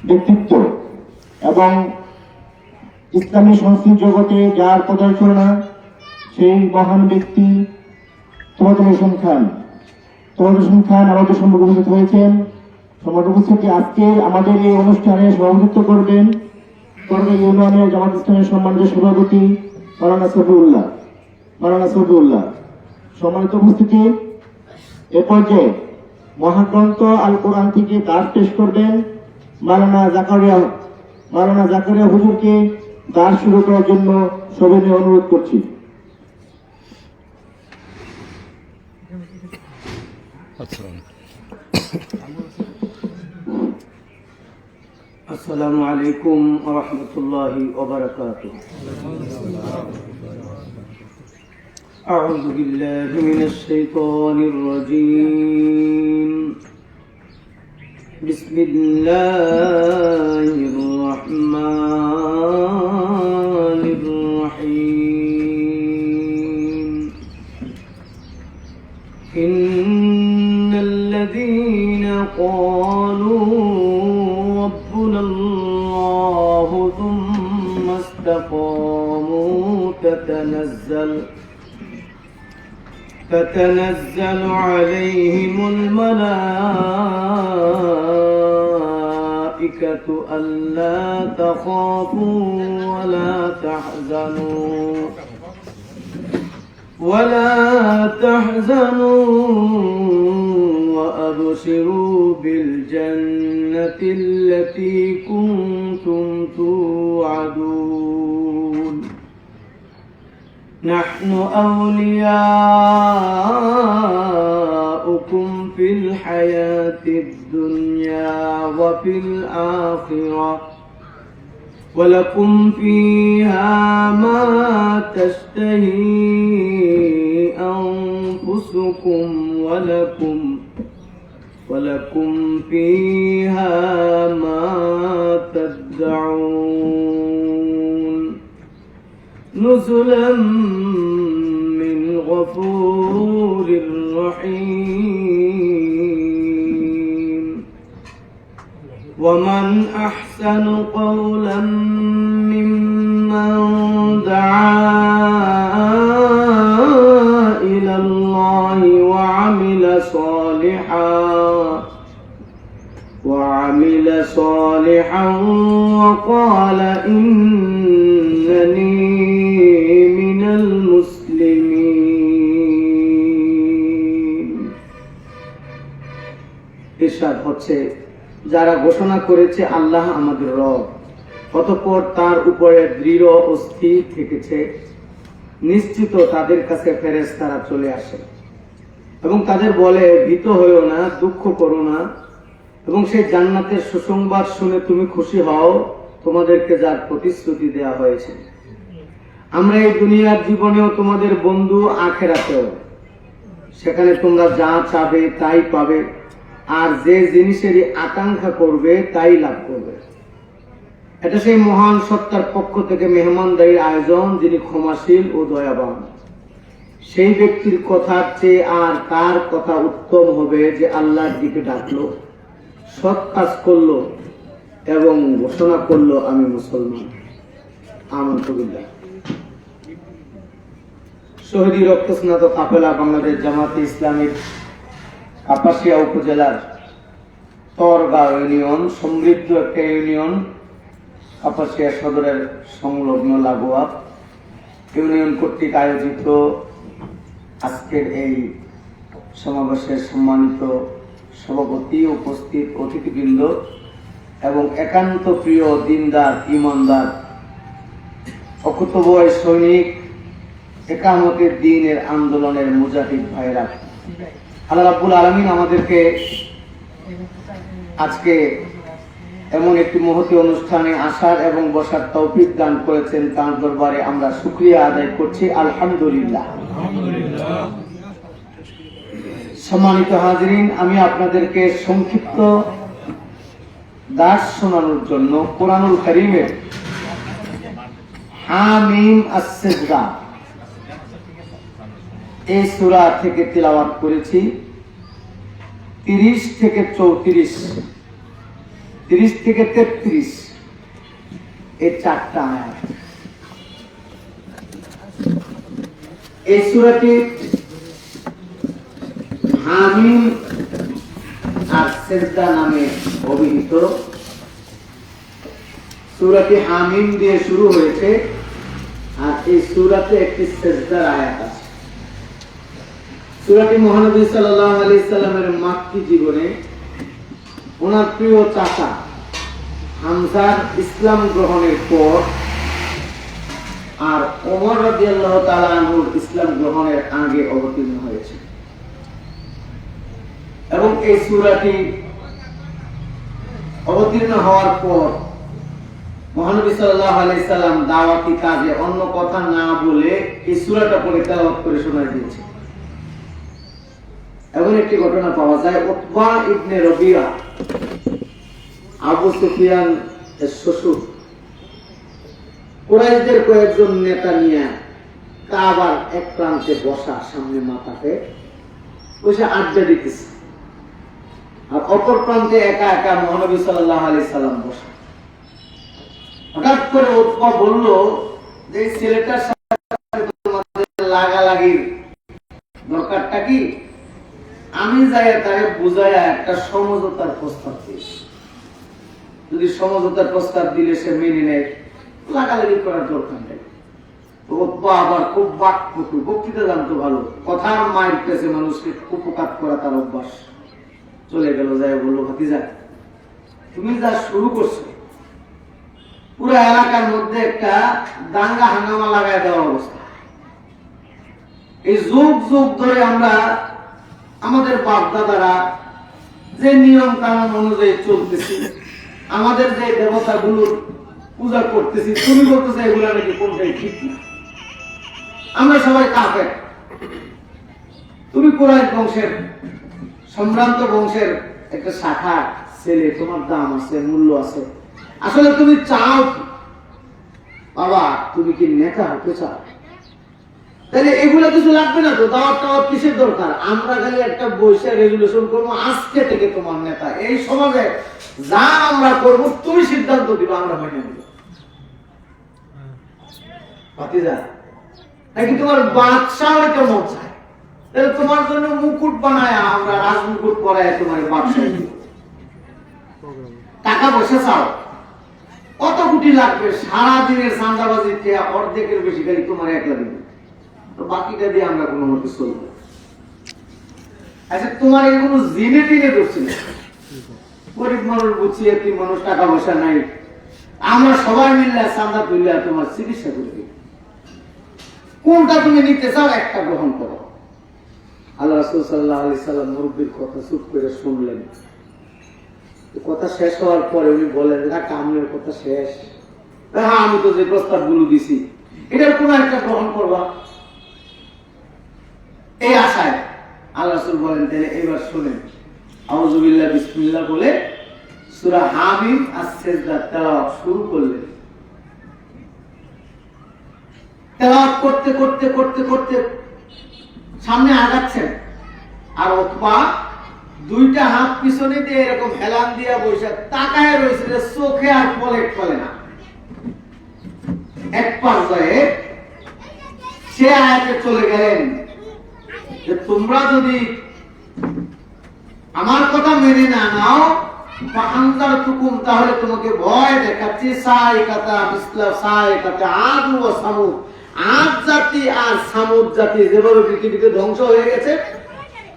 ব্যক্তিত্ব এবং ইসলামী সংস্কৃতি জগতে যার পদার্চনা সেই মহান ব্যক্তি তোয়াজুল হোসেন খান। তোয়াজুল হোসেন খান আমাদের সম্মুখে উপস্থিত হয়েছেন। সম্মানিত উপস্থিতি, আজকে আমাদের এই অনুষ্ঠানে সভাপতিত্ব করবেন করবে ইউনিয়নের জামাত ইসলামের সম্মানিত সভাপতি মাওলানা সফিউল্লাহ। সম্মানিত উপস্থিতি, এ পর্যায়ে মহাগ্রন্থ আল কোরআন থেকে দাস পেশ করবেন মাওলানা জাকারিয়া হুজুরকে দাস শুরু করার জন্য সবিনয়ে অনুরোধ করছি। আসসালামু আলাইকুম ওয়া রাহমাতুল্লাহি ওয়া বারাকাতুহু। أعوذ بالله من الشيطان الرجيم. بسم الله الرحمن الرحيم. إن الذين قالوا ربنا الله ثم استقاموا تتنزل عليهم الملائكة ألا تخافوا ولا تحزنوا وأبشروا بالجنة التي كنتم توعدون. نحن أولياؤكم في الحياة الدنيا وفي الآخرة ولكم فيها ما تشتهي أنفسكم ولكم فيها ما تدعون. نزلا من غفور رحيم. ومن أحسن قولا ممن دعا إلى الله وعمل صالحا وقال إنني من المسلمين. ইরশাদ হচ্ছে, যারা ঘোষণা করেছে আল্লাহ আমাদের রব, অতঃপর তার উপরে দৃঢ় ও স্থির থেকেছে, নিশ্চিত তাদের কাছে ফেরেশতারা চলে আসে এবং তাদের বলে, ভীত হইও না, দুঃখ করো না, এবং সেই জান্নাতের সুসংবাদ শুনে তুমি খুশি হও, তোমাদেরকে যার প্রতিশ্রুতি দেওয়া হয়েছে। আমরা এই দুনিয়ার জীবনেও তোমাদের বন্ধু, আখিরাতেও। সেখানে তোমরা যা চাবে তাই পাবে, আর যে জিনিসেরই আকাঙ্ক্ষা করবে তাই লাভ করবে। এটা সেই মহান সত্তার পক্ষ থেকে মেহমানদারির আয়োজন, যিনি ক্ষমাশীল ও দয়াবান। সেই ব্যক্তির কথার চেয়ে আর কার কথা উত্তম হবে যে আল্লাহর দিকে ডাকলো, সৎ কাজ করলো এবং ঘোষণা করলো, আমি মুসলমান। আমানতু বিল্লাহ। শহীদ রক্তস্নাত কাফেলা বাংলাদেশ জামাতে ইসলামীর কাপাসিয়া উপজেলার তরগাঁও ইউনিয়ন, সমৃদ্ধ একটা ইউনিয়ন, কাপাসিয়া সদরের সংলগ্ন লাগোয়া ইউনিয়ন কর্তৃক আয়োজিত আজকের এই সমাবেশের সম্মানিত সভাপতি, উপস্থিত অতিথিবৃন্দ এবং একান্ত প্রিয় দিনদার, ইমানদার, অকুতোভয় সৈনিক, একামতের দ্বীনের আন্দোলনের মুজাহিদ ভাইরা, আল্লাহ রাব্বুল আলামিন আমাদেরকে আজকে এমন একটি মহতী অনুষ্ঠানে আসার এবং বসার তৌফিক দান করেছেন। তার দরবারে আমরা শুকরিয়া আদায় করছি, আলহামদুলিল্লাহ। সম্মানিত হাজিরিন, আমি আপনাদেরকে সংক্ষিপ্ত দাস শোনানোর জন্য কোরআনুল কারীমের হামিম আস-সিজদা এই সূরা থেকে তিলাওয়াত করেছি। 30 থেকে 34 30 থেকে 33 এই 4টা আয়াত। এই সূরাটি হামিম আর সিজদা নামে অভিহিত। সূরাটি হামিম দিয়ে শুরু হয়েছে আর এই সূরাতে একটি সিজদার আয়াত আছে। সূরাটি মহানবী সাল্লাল্লাহু আলাইহি সাল্লামের মাক্কি জীবনে ওনার প্রিয় চাচা হামজার ইসলাম গ্রহণের পর আর ওমর রাদিয়াল্লাহু তাআলা আনহুর ইসলাম গ্রহণের আগে অবতীর্ণ হয়েছে। এবং এই সূরাটি অবতীর্ণ হওয়ার পর মহানবী সাল্লাল্লাহু আলাইহি সাল্লাম দাওয়াতি কাজে অন্য কথা না বলে এই সূরাটা পড়ে তেলাওয়াত করে শোনায় দিয়েছে। এমন একটি ঘটনা পাওয়া যায়, উতবা ইবনে রবিয়া আবু সুফিয়ান এর শ্বশুর কুরাইশদের কয়েকজন নেতা নিয়ে কাবার এক প্রান্তে বসা, সামনে মাথাতে বসে আড্ডা দিতেছে, আর অপর প্রান্তে একা একা মহানবী সাল্লাল্লাহু আলাইহি সাল্লাম বসা। হঠাৎ করে উতবা বলল যে এই ছেলেটার সাথে তোমাদের লাগালাগির দরকারটা কি? আমি যাই তারে বুঝাইয়া একটা সমঝোতার প্রস্তাব দিয়েছি, যদি সমঝোতার প্রস্তাব দিলে সে মেনে নেয়, লাগালাগি করার দরকার নেই। তো উতবা আবার খুব বাকপটু, বক্তৃতা জানতো ভালো, কথার মায়ের পেছে মানুষকে উপকার করা তার অভ্যাস। চলে গেল, যাই বললো, ভাতিজা তুমি যা শুরু করছো পুরো এলাকার মধ্যে একটা দাঙ্গা হাঙ্গামা লাগাই দেওয়া অবস্থা। এই যুগ যুগ ধরে আমরা আমাদের বাপ দাদারা যে নিয়ম কানুন অনুযায়ী চলতেছি, আমাদের যে দেবতাগুলোর পূজা করতেছি, তুমি বলতেছো এগুলা নাকি কোনটাই ঠিক না, আমরা সবাই কাফের। তুমি কুরাইশ বংশের সম্ভ্রান্ত বংশের একটা শাখা ছেলে, তোমার দাম আছে, মূল্য আছে, আসলে তুমি চাও কি? বাবা তুমি কি নেতা হতে চাও? তাহলে এগুলো কিছু লাগবে না তো, দাওয়াত টাওয়াত কিসের দরকার? আমরা খালি একটা বৈশাখ রেজুলেশন করবো, আজকে থেকে তোমার নেতা, এই সমাজে যা আমরা করবো তুমি সিদ্ধান্ত দিবা, আমরা মেনে নিব। ভাতিজা নাকি তোমার বাদশাহ হইতে মন চায়? তাহলে তোমার জন্য মুকুট বানায়, আমরা রাজমুকুট পরায় তোমার বাদশাহ দিব। টাকা পয়সা চাও, কত কোটি লাগবে? সারাদিনের চাঁদাবাজি অর্ধেকের বেশি খালি তোমার একলা দিবে, তো বাকিটা দিয়ে আমরা কোনো মতে চলবো। আচ্ছা তোমার এগুলো জিনে টিনে ধরছি না, গরিব মানুষ বুঝছি, একটি মানুষ টাকা পয়সা নাই, আমরা সবাই মিললে চাঁদা তুললে তোমার চিকিৎসা করে দিই, কোনটা তুমি নিতে চাও একটা গ্রহণ করো। আল্লাহ রাসূল সাল্লাল্লাহু আলাইহি সাল্লাম মুরব্বির কথা চুপ করে শুনলেন। কথা শেষ হওয়ার পরে উনি বলেন, আপনার কথা শেষ? হ্যাঁ, আমি তো যে প্রস্তাব গুলো দিছি এটার কোন একটা গ্রহণ করবা, এই আশায়। আল্লাহ রাসূল বলেন, তাহলে এবার শুনেন, আউযু বিল্লাহি বিসমিল্লাহ বলে সূরা হামিম আর সিজদা তেলাওয়াত শুরু করলেন। তেলাওয়াত করতে করতে করতে করতে সামনে আগাচ্ছেন, আর উতবা দুইটা হাত পিছনে দিয়ে এরকম হেলান দিয়া বসে তাকায় রয়েছে, চোখে আর পলক ফেলে না। এক পর্যায়ে সে আয়াতে চলে গেলেন যে তোমরা যদি আমার কথা মেনে না নাও, তাহলে তোমাকে ভয় দেখাচ্ছি, আদ ও সামুদ, আদ জাতি আর সামুদ জাতি যেভাবে পৃথিবীতে ধ্বংস হয়ে গেছে,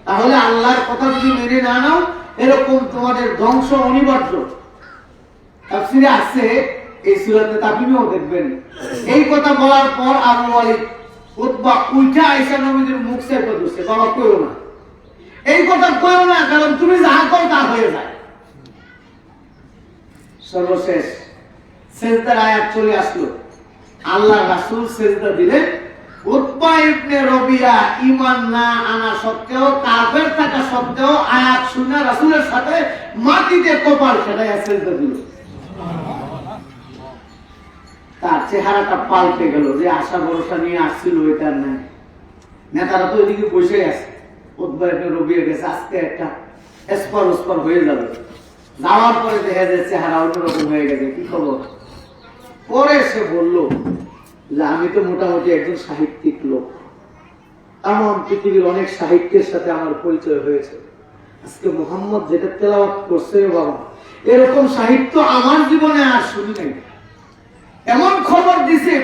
তাহলে আল্লাহর কথা যদি মেনে না নাও, এরকম তোমাদের ধ্বংস অনিবার্য। তাফসীরে আছে, এই সূরাতে তাফসীরেও দেখবেন, এই কথা বলার পর আবু ওয়ালিদ উতবা উঠা আয়েশা নবীর মুখ চেপে ধরছে, বাবা কইও না, এই কথা কইও না, কারণ তুমি যা কও তা হয়ে যায়। সর্বশেষ সিজদার আয়াত চলে আসলো, আল্লাহ রাসূল সিজদা দিলেন। উতবা ইবনে রবিয়া ঈমান না আনা সত্ত্বেও, কাফের থাকা সত্ত্বেও আয়াত শুনে রাসূলের সাথে মাটিতে কপাল ফেলাইয়া সিজদা দিল। তার চেহারাটা পাল্টে গেল, যে আশা ভরসা নিয়ে আসছিল এটা নাই। নেতারা তো এদিকে বসে আছে, উতবা ইবনে রবিয়া গেছে, আজকে একটা এসপার ওসপার হয়ে যাবে। যাওয়ার পরে দেখা যাচ্ছে চেহারা অন্যরকম হয়ে গেছে, কি খবর? পরে সে বলল যে আমি তো মোটামুটি একজন সাহিত্যিক লোক, তামাম পৃথিবীর অনেক সাহিত্যের সাথে আমার পরিচয় হয়েছে। আজকে মোহাম্মদ যেটা তেলাওয়াত করছে বাবা, এরকম সাহিত্য আমার জীবনে আর শুনি নাই। এমন খবর দিছে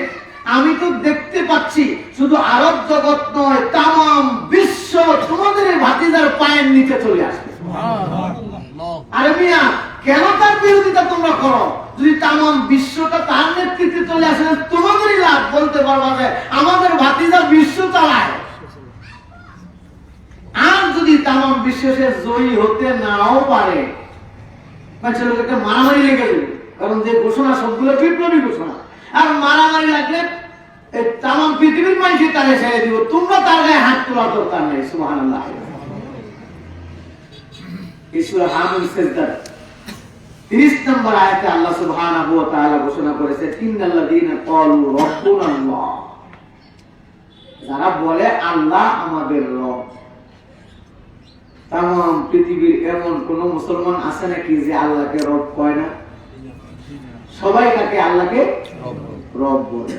আমি তো দেখতে পাচ্ছি শুধু আরব জগৎ নয়, তামাম বিশ্ব তোমাদের এই ভাতিজার পায়ের নিচে চলে আসবে। আরে মিয়া, কেন তার বিরোধিতা তোমরা করো? যদি তামাম বিশ্বটা তার নেতৃত্বে চলে আসে, তোমাদেরই লাভ। বলতে পারবা যে আমাদের ভাতিজা বিশ্ব চালায়। আর যদি তামাম বিশ্ব সে জয়ী হতে নাও পারে, একটা মারামারি লেগে যাবে, কারণ যে ঘোষণা সবগুলো বিপ্লবী ঘোষণা। আর মারামারি লাগলে তামাম পৃথিবীর মানুষকে তারে ছেড়ে দিব, তোমরা তার গায়ে হাত তোলার দরকার নেই। সুবহানাল্লাহ। সূরা হামিম সিজদার 30 নম্বর আয়াতে আল্লাহ সুবহানাহু ওয়া তাআলা ঘোষণা করেছে, ইন্নাল্লাযীনা ক্বালু রাব্বুনাল্লাহ, যারা বলে আল্লাহ আমাদের রব। তামাম পৃথিবীর এমন কোন মুসলমান আছে নাকি যে আল্লাহকে রব কয় না? সবাই তাকে আল্লাহকে রব বলে।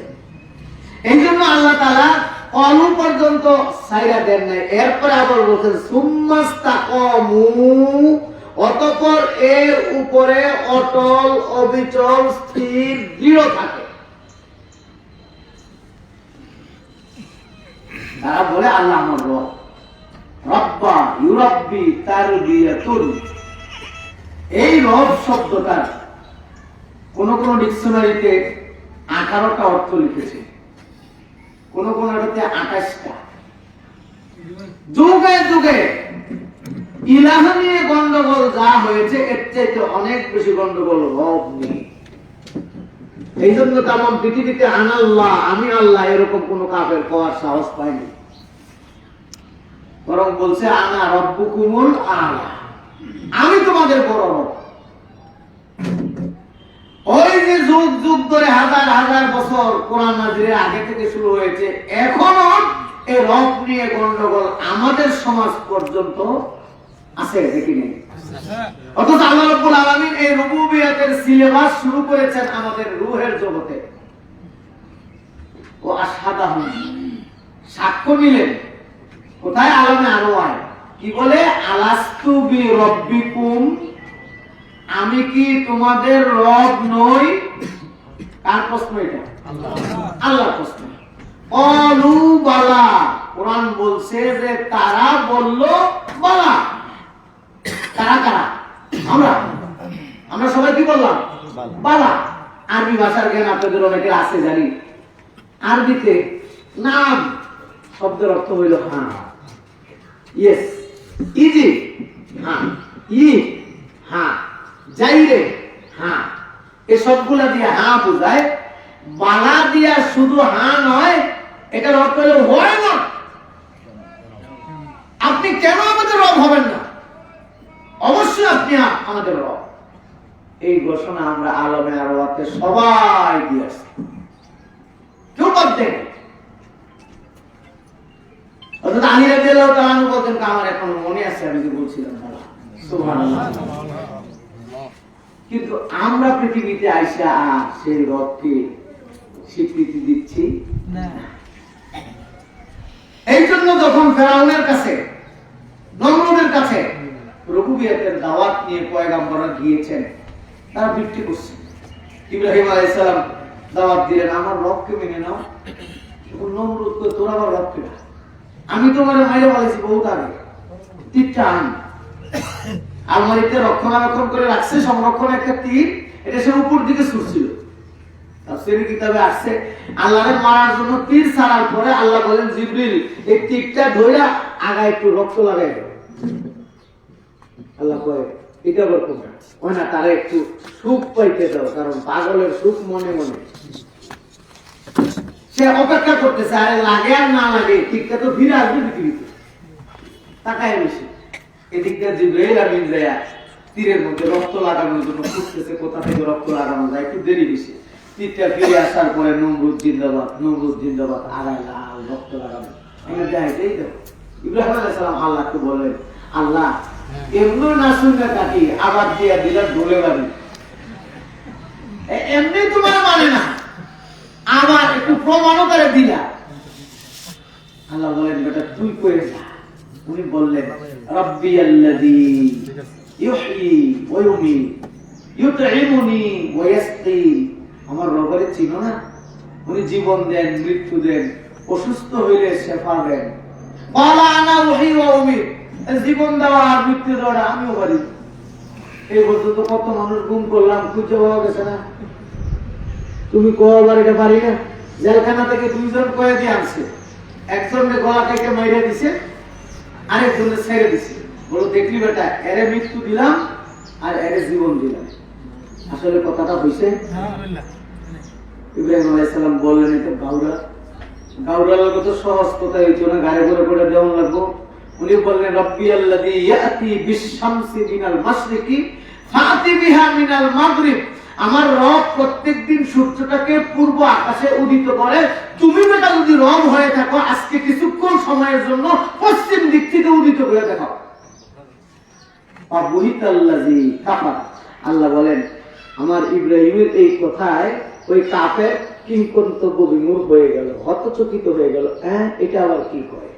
এই জন্য আল্লাহ তাআলা ক্বালু পর্যন্ত ছাইরা দেন নাই। এরপরে আবার বলছেন সুম্মাস্তাকামু, অতঃপর এর উপরে অটল অবিচল স্থির দৃঢ় থাকে। তারা বলে আল্লাহ আমার রব। রব্বা ইউরাব্বি তারবিয়াতুন, এই রব শব্দটার কোন কোন ডিকশনারিতে 18টা অর্থ লিখেছে, কোন কোন 28টা। যুগে যুগে ইলাহ নিয়ে গন্ডগোল যা হয়েছে, এর চাইতে অনেক বেশি গন্ডগোল রব নিয়ে। এই জন্য তামাম পৃথিবীতে আনাল্লাহ, আমি আল্লাহ, এরকম কোন কাফের কওয়ার সাহস পায়নি। বরং বলছে আনা রব্বুকুমুল আলা, আমি তোমাদের বড় রব। ওই যে যুগ যুগ ধরে হাজার হাজার বছর কোরআন নাযিলের আগে থেকে শুরু হয়েছে, এখনো এই রব নিয়ে গন্ডগোল আমাদের সমাজ পর্যন্ত আছে, দেখি নেই। অথচ আল্লাহ রাব্বুল আলামিন এই রুবুবিয়তের সিলেবাস শুরু করেছেন আমাদের রূহের জগতে। ও আশহাদাহুম, সাক্ষ্য নিলেন কোথায়? আলামে আরওয়ায়। কি বলে? আলাস্তু বিরব্বিকুম, আমি কি তোমাদের রব নই? কার প্রশ্ন এটা? আল্লাহর প্রশ্ন। ক্বালু বালা, কোরআন বলছে যে তারা বলল বালা। কারা কারা? আমরা সবাই কি বললাম? বালা। আরবি ভাষার জ্ঞান আপনাদের অনেকের আছে জানি। আরবিতে নাম শব্দের অর্থ হইল হ্যাঁ, ইয়েস, ইজি হ্যাঁ, ই হ্যাঁ, যাইরে হ্যাঁ, এই সবগুলা দিয়ে হ্যাঁ বোঝায়। বালা দিয়া শুধু হ্যাঁ নয়, এটার অর্থ হলো হয় না। আপনি কেন আমাদের রব হবেন না? অবশ্যই আপনি আমাদের রব। এই ঘোষণা আমরা আলমে আরওয়াতে সবাই দিয়েছি, কেউ বাদ দেন। অর্থাৎ আলী রাদিয়াল্লাহু তাআলা আনহু বলতেন, আমার এখন মনে আছে আমি যে বলছিলাম সুবহানাল্লাহ। কিন্তু আমরা পৃথিবীতে আইসা সেই রবকে স্বীকৃতি দিচ্ছি না। এই জন্য যখন ফেরাউনের কাছে, নমরুদের কাছে রুবুবিয়তের দাওয়াত নিয়ে পয়গম্বররা গিয়েছেন, তারা বিক্রি করছে। ইব্রাহিম আলাইহিস সালাম দাওয়াত দিলেন, আমার রবকে মেনে নাও। নমরুদ কই, তোর আবার রব কে? আমি তোমার মাইরে বলেছি বহুত আগে, তীরটা আন। আলমারিতে রক্ষণাবেক্ষণ করে রাখছে, সংরক্ষণ একটা তীর, এটা সে উপর দিকে ছুটছিল। তাফসীরের কিতাবে আসছে, আল্লাহরে মারার জন্য তীর ছাড়ার পরে আল্লাহ বলেন, জিবরিল এই তীরটা ধইরা আগায় একটু রক্ত লাগাই দাও। আল্লাহ কয়, এটা আবার কোন? ওই না, তারা একটু সুখ পাইতে দাও, কারণ পাগলের সুখ মনে মনে। সে অপেক্ষা করতেছে, আরে লাগে আর না লাগে, তীরটা তো ফিরে আসবে পৃথিবীতে। তাকায় বেশি এদিকটা জিবরাইল আমিন যায় তীরের মধ্যে রক্ত লাগানোর জন্য খুঁজতেছে, কোথা থেকে রক্ত লাগানো যায়। একটু দেরি বেশি, তীরটা ফিরে আসার পরে নমরুদ জিন্দাবাদ, নমরুদ জিন্দাবাদ, আড়াই লাল রক্ত লাগানো। আমি যাইতেই দেবো। ইব্রাহিম আলাইহিস সালাম আল্লাহকে বলেন, আল্লাহ এমনি না শুনে কাটি আবার দিয়া দিলা দোলে বাড়ি এমনি তোমার মানে না আবার একটু প্রমাণও করে দিলা আল্লাহ বলেন বেটা তুই করে যা উনি বললেন রব্বি আল্লাযী ইউহয়ী ওয়া ইউমীত ইউতঈমুনি ওয়া ইয়াসকি আমার রবের চিনো না উনি জীবন দেন মৃত্যু দেন অসুস্থ হইলে শেফা দেন ক্বালা আনা উহয়ী ওয়া উমীত জীবন দেওয়া আর মৃত্যু দেওয়া আমিও পারি এই পর্যন্ত কত মানুষ গুম করলাম খুঁজে পাওয়া গেছে না তুমি কবার এটা পারি না জেলখানা থেকে দুইজন কয়ে দিয়ে আনছে একজনের গলা কেটে মাইরে দিছে আরেকজনের ছেড়ে দিছে বলো দেখলি বেটা এরে মৃত্যু দিলাম আর এরে জীবন দিলাম আসলে কথাটা হইছে ইব্রাহিম আলাইহিস সালাম বললেন এটা গাউরা গাউরার লোক তো সহজ কথা হইতো না গাড়ি করে করে দেওয়া লাগবো উনি বললেন রব্বি আল্লাযী ইয়াতি বিশ-শামসি মিনাল মাশরিকি ফাতি বিহা মিনাল মাগরিব আমার রব প্রত্যেকদিন সূর্যটাকে পূর্ব আকাশে উদিত করে তুমি বেটা যদি রব হয়ে থাকো আজকে কিছুক্ষণ সময়ের জন্য পশ্চিম দিক থেকে উদিত করে দেখাও আবুহিতাল্লাযী কাফার আল্লাহ বলেন আমার ইব্রাহিমের এই কথায় ওই কাফের কিংকর্তব্য বিমূঢ় হয়ে গেল হতচকিত হয়ে গেল হ্যাঁ এটা আবার কি করে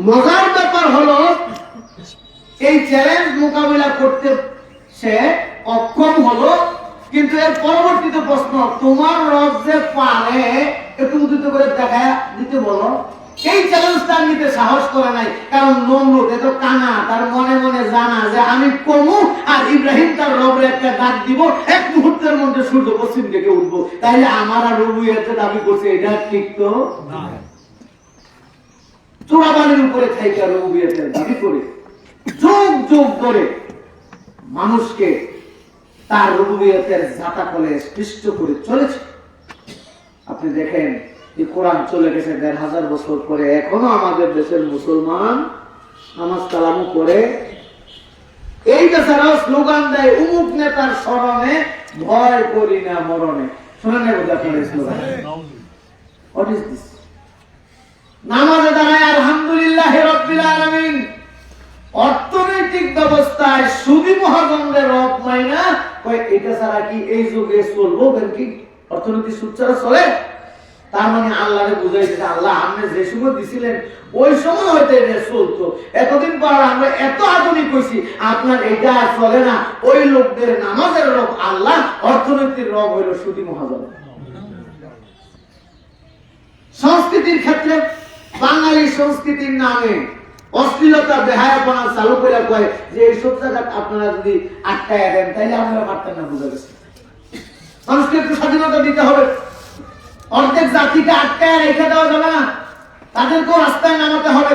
মজার ব্যাপার হলো এই চ্যালেঞ্জ মোকাবিলা করতে সে অক্ষম হলো কিন্তু এর পরবর্তীতে প্রশ্ন তোমার রব যে পারে একটু উদিত করে দেখা দিতে বলো এই চ্যালেঞ্জটা নিতে সাহস করে নাই কারণ নমরুদ এত কানা তার মনে মনে জানা যে আমি কমু আর ইব্রাহিম তার রবের একটা ডাক দিব এক মুহূর্তের মধ্যে সূর্য পশ্চিম দিকে উঠবো তাইলে আমার আর রবুইয়াতে দাবি করছে এটা ঠিক তো না চোরাবালির উপরে থাইকা রবুইয়াতে দাবি করে যোগ যোগ করে মানুষকে তার রুবুবিয়তের জাতাকলে স্পষ্ট করে চলেছে আপনি দেখেন এই কোরআন চলে গেছে ১৫০০ বছর পরে এখনো আমাদের দেশের মুসলমান নামাজ কালামও করে এই বেচারাও স্লোগান দেয় অমুক নেতার স্মরণে ভয় করি না মরণে শুনে নেব আপনার স্লোগান হোয়াট ইজ দিস নামাজে দাঁড়ায় আলহামদুলিল্লাহ রাব্বিল আলামিন অর্থনৈতিক ব্যবস্থায় সুদী মহাজনদের রব মাইনা কয় এটা ছাড়া কি এই যুগে চলবো ব্যাংকিং অর্থনীতি সুদ ছাড়া চলে তার মানে আল্লাহরে বুঝাইছে আল্লাহ আপনি যে সময় দিছিলেন ওই সময় হয়তো এটা চলতো এতদিন পর আমরা এত আধুনিক হইছি আপনার এটা আর চলে না ওই লোকদের নামাজের রব আল্লাহ অর্থনীতির রব হইল সুদী মহাজন সংস্কৃতির ক্ষেত্রে বাঙালি সংস্কৃতির নামে অশ্লীলতা বেহায়াপনা চালু করে কয় যে এইসব জায়গা আপনারা যদি আটকায় দেন তাইলে আপনারা পারতেন না বুঝা গেছে সংস্কৃতির স্বাধীনতা দিতে হবে অর্ধেক জাতিকে আটকায় রেখে দেওয়া যাবে না তাদেরকেও রাস্তায় নামাতে হবে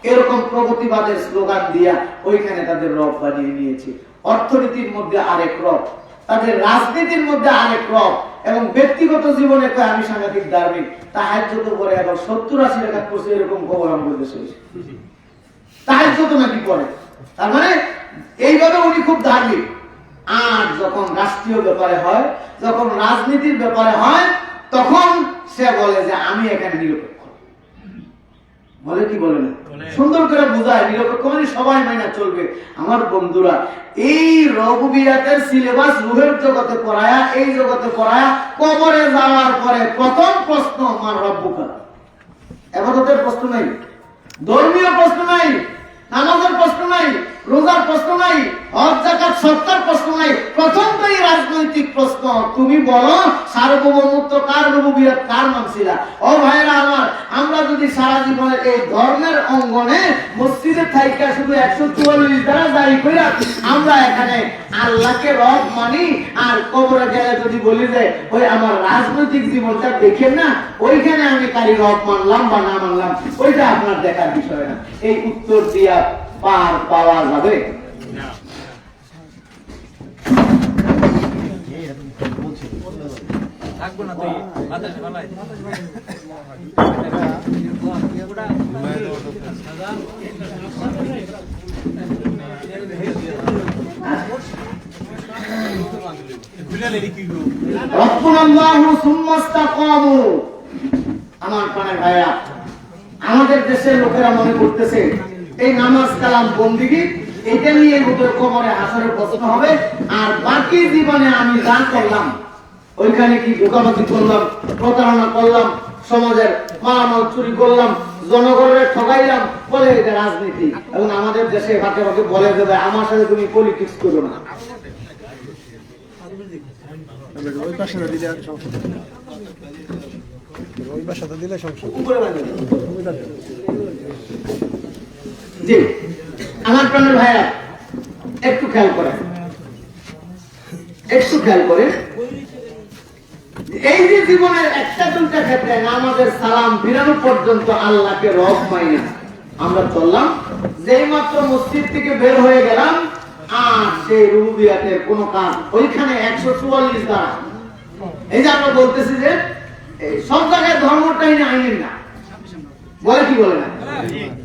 এরকম প্রগতিবাদের স্লোগান দিয়া ওইখানে তাদের রব বানিয়ে নিয়েছে অর্থনীতির মধ্যে আরেক রব তাদের রাজনীতির মধ্যে আরেক রব এবং ব্যক্তিগত জীবনে কয় আমি সাংঘাতিক ধার্মিক তাহাজ্জুদ করে এবং ৭০-৮০ রাকাত করছে এরকম খবর আমাদের দেশে তাহাজ্জুদ নাকি করে তার মানে এইভাবে উনি খুব ধার্মিক আর যখন রাষ্ট্রীয় ব্যাপারে হয় যখন রাজনীতির ব্যাপারে হয় তখন সে বলে যে আমি এখানে নিরপেক্ষ বলে কি বলে না সুন্দর করে বোঝায় নিরপেক্ষ মানে সবাই মাইনা চলবে আমার বন্ধুরা এই রুবুবিয়াতের সিলেবাস রুহের জগতে পড়ায়া এই জগতে পড়ায়া কবরে যাওয়ার পরে প্রথম প্রশ্ন আমার রব্বুকা ইবাদতের প্রশ্ন নাই ধর্মীয় প্রশ্ন নাই নামাজের প্রশ্ন নাই রোজার প্রশ্ন নাই হজ যাকাত সদকার প্রশ্ন নাই প্রথম তো এই রাজনৈতিক প্রশ্ন তুমি বলো সার্বভৌমত্ব কার রুবুবিয়াত কার মানছিলা ও ভাইরা আমার আমরা যদি সারা জীবনের এই ধর্মের অঙ্গনে মসজিদে থাইকা শুধু 144 দ্বারা জারি কইরা আমরা এখানে আল্লাহকে রব মানি আর কবরে গেলে যদি বলি যে ওই আমার রাজনৈতিক জীবনটা দেখেন না ওইখানে আমি কারি রব মানলাম বা না মানলাম ওইটা আপনার দেখার বিষয় না এই উত্তর দিয়া পার পাওয়া যাবে না থাকবো না তুই বাতাসে ভালাই আমার প্রাণের ভাইরা আমাদের দেশের লোকেরা মনে করতেছে এই নামাজ কালাম বন্দিগি এটা নিয়ে হুজুর কবরে হাসরের প্রশ্ন হবে। আর বাকি জীবনে আমি যা করলাম, ওইখানে কি ধোঁকাবাজি করলাম, প্রতারণা করলাম, সমাজের মালামাল চুরি করলাম, জনগণের ঠকাইলাম, বলে এটা রাজনীতি। এবং আমাদের দেশে ভাগে ভাগে বলে দেবে আমার সাথে তুমি পলিটিক্স করো না। জি আমার প্রাণের ভাইরা, একটু খেয়াল করেন, একটু খেয়াল করেন। এই যে জীবনের একটা দুটা ক্ষেত্রে নামাজের সালাম ফিরানো পর্যন্ত আল্লাহকে রব মাইনা আমরা চললাম, যেই মাত্র মসজিদ থেকে বের হয়ে গেলাম আর সেই রুবুবিয়াতের কোন কাজ ওইখানে 144 দ্বারা। এই যে আমরা বলতেছি যে সব জায়গায় ধর্মটাই না আইনের না, বলে কি বলে না?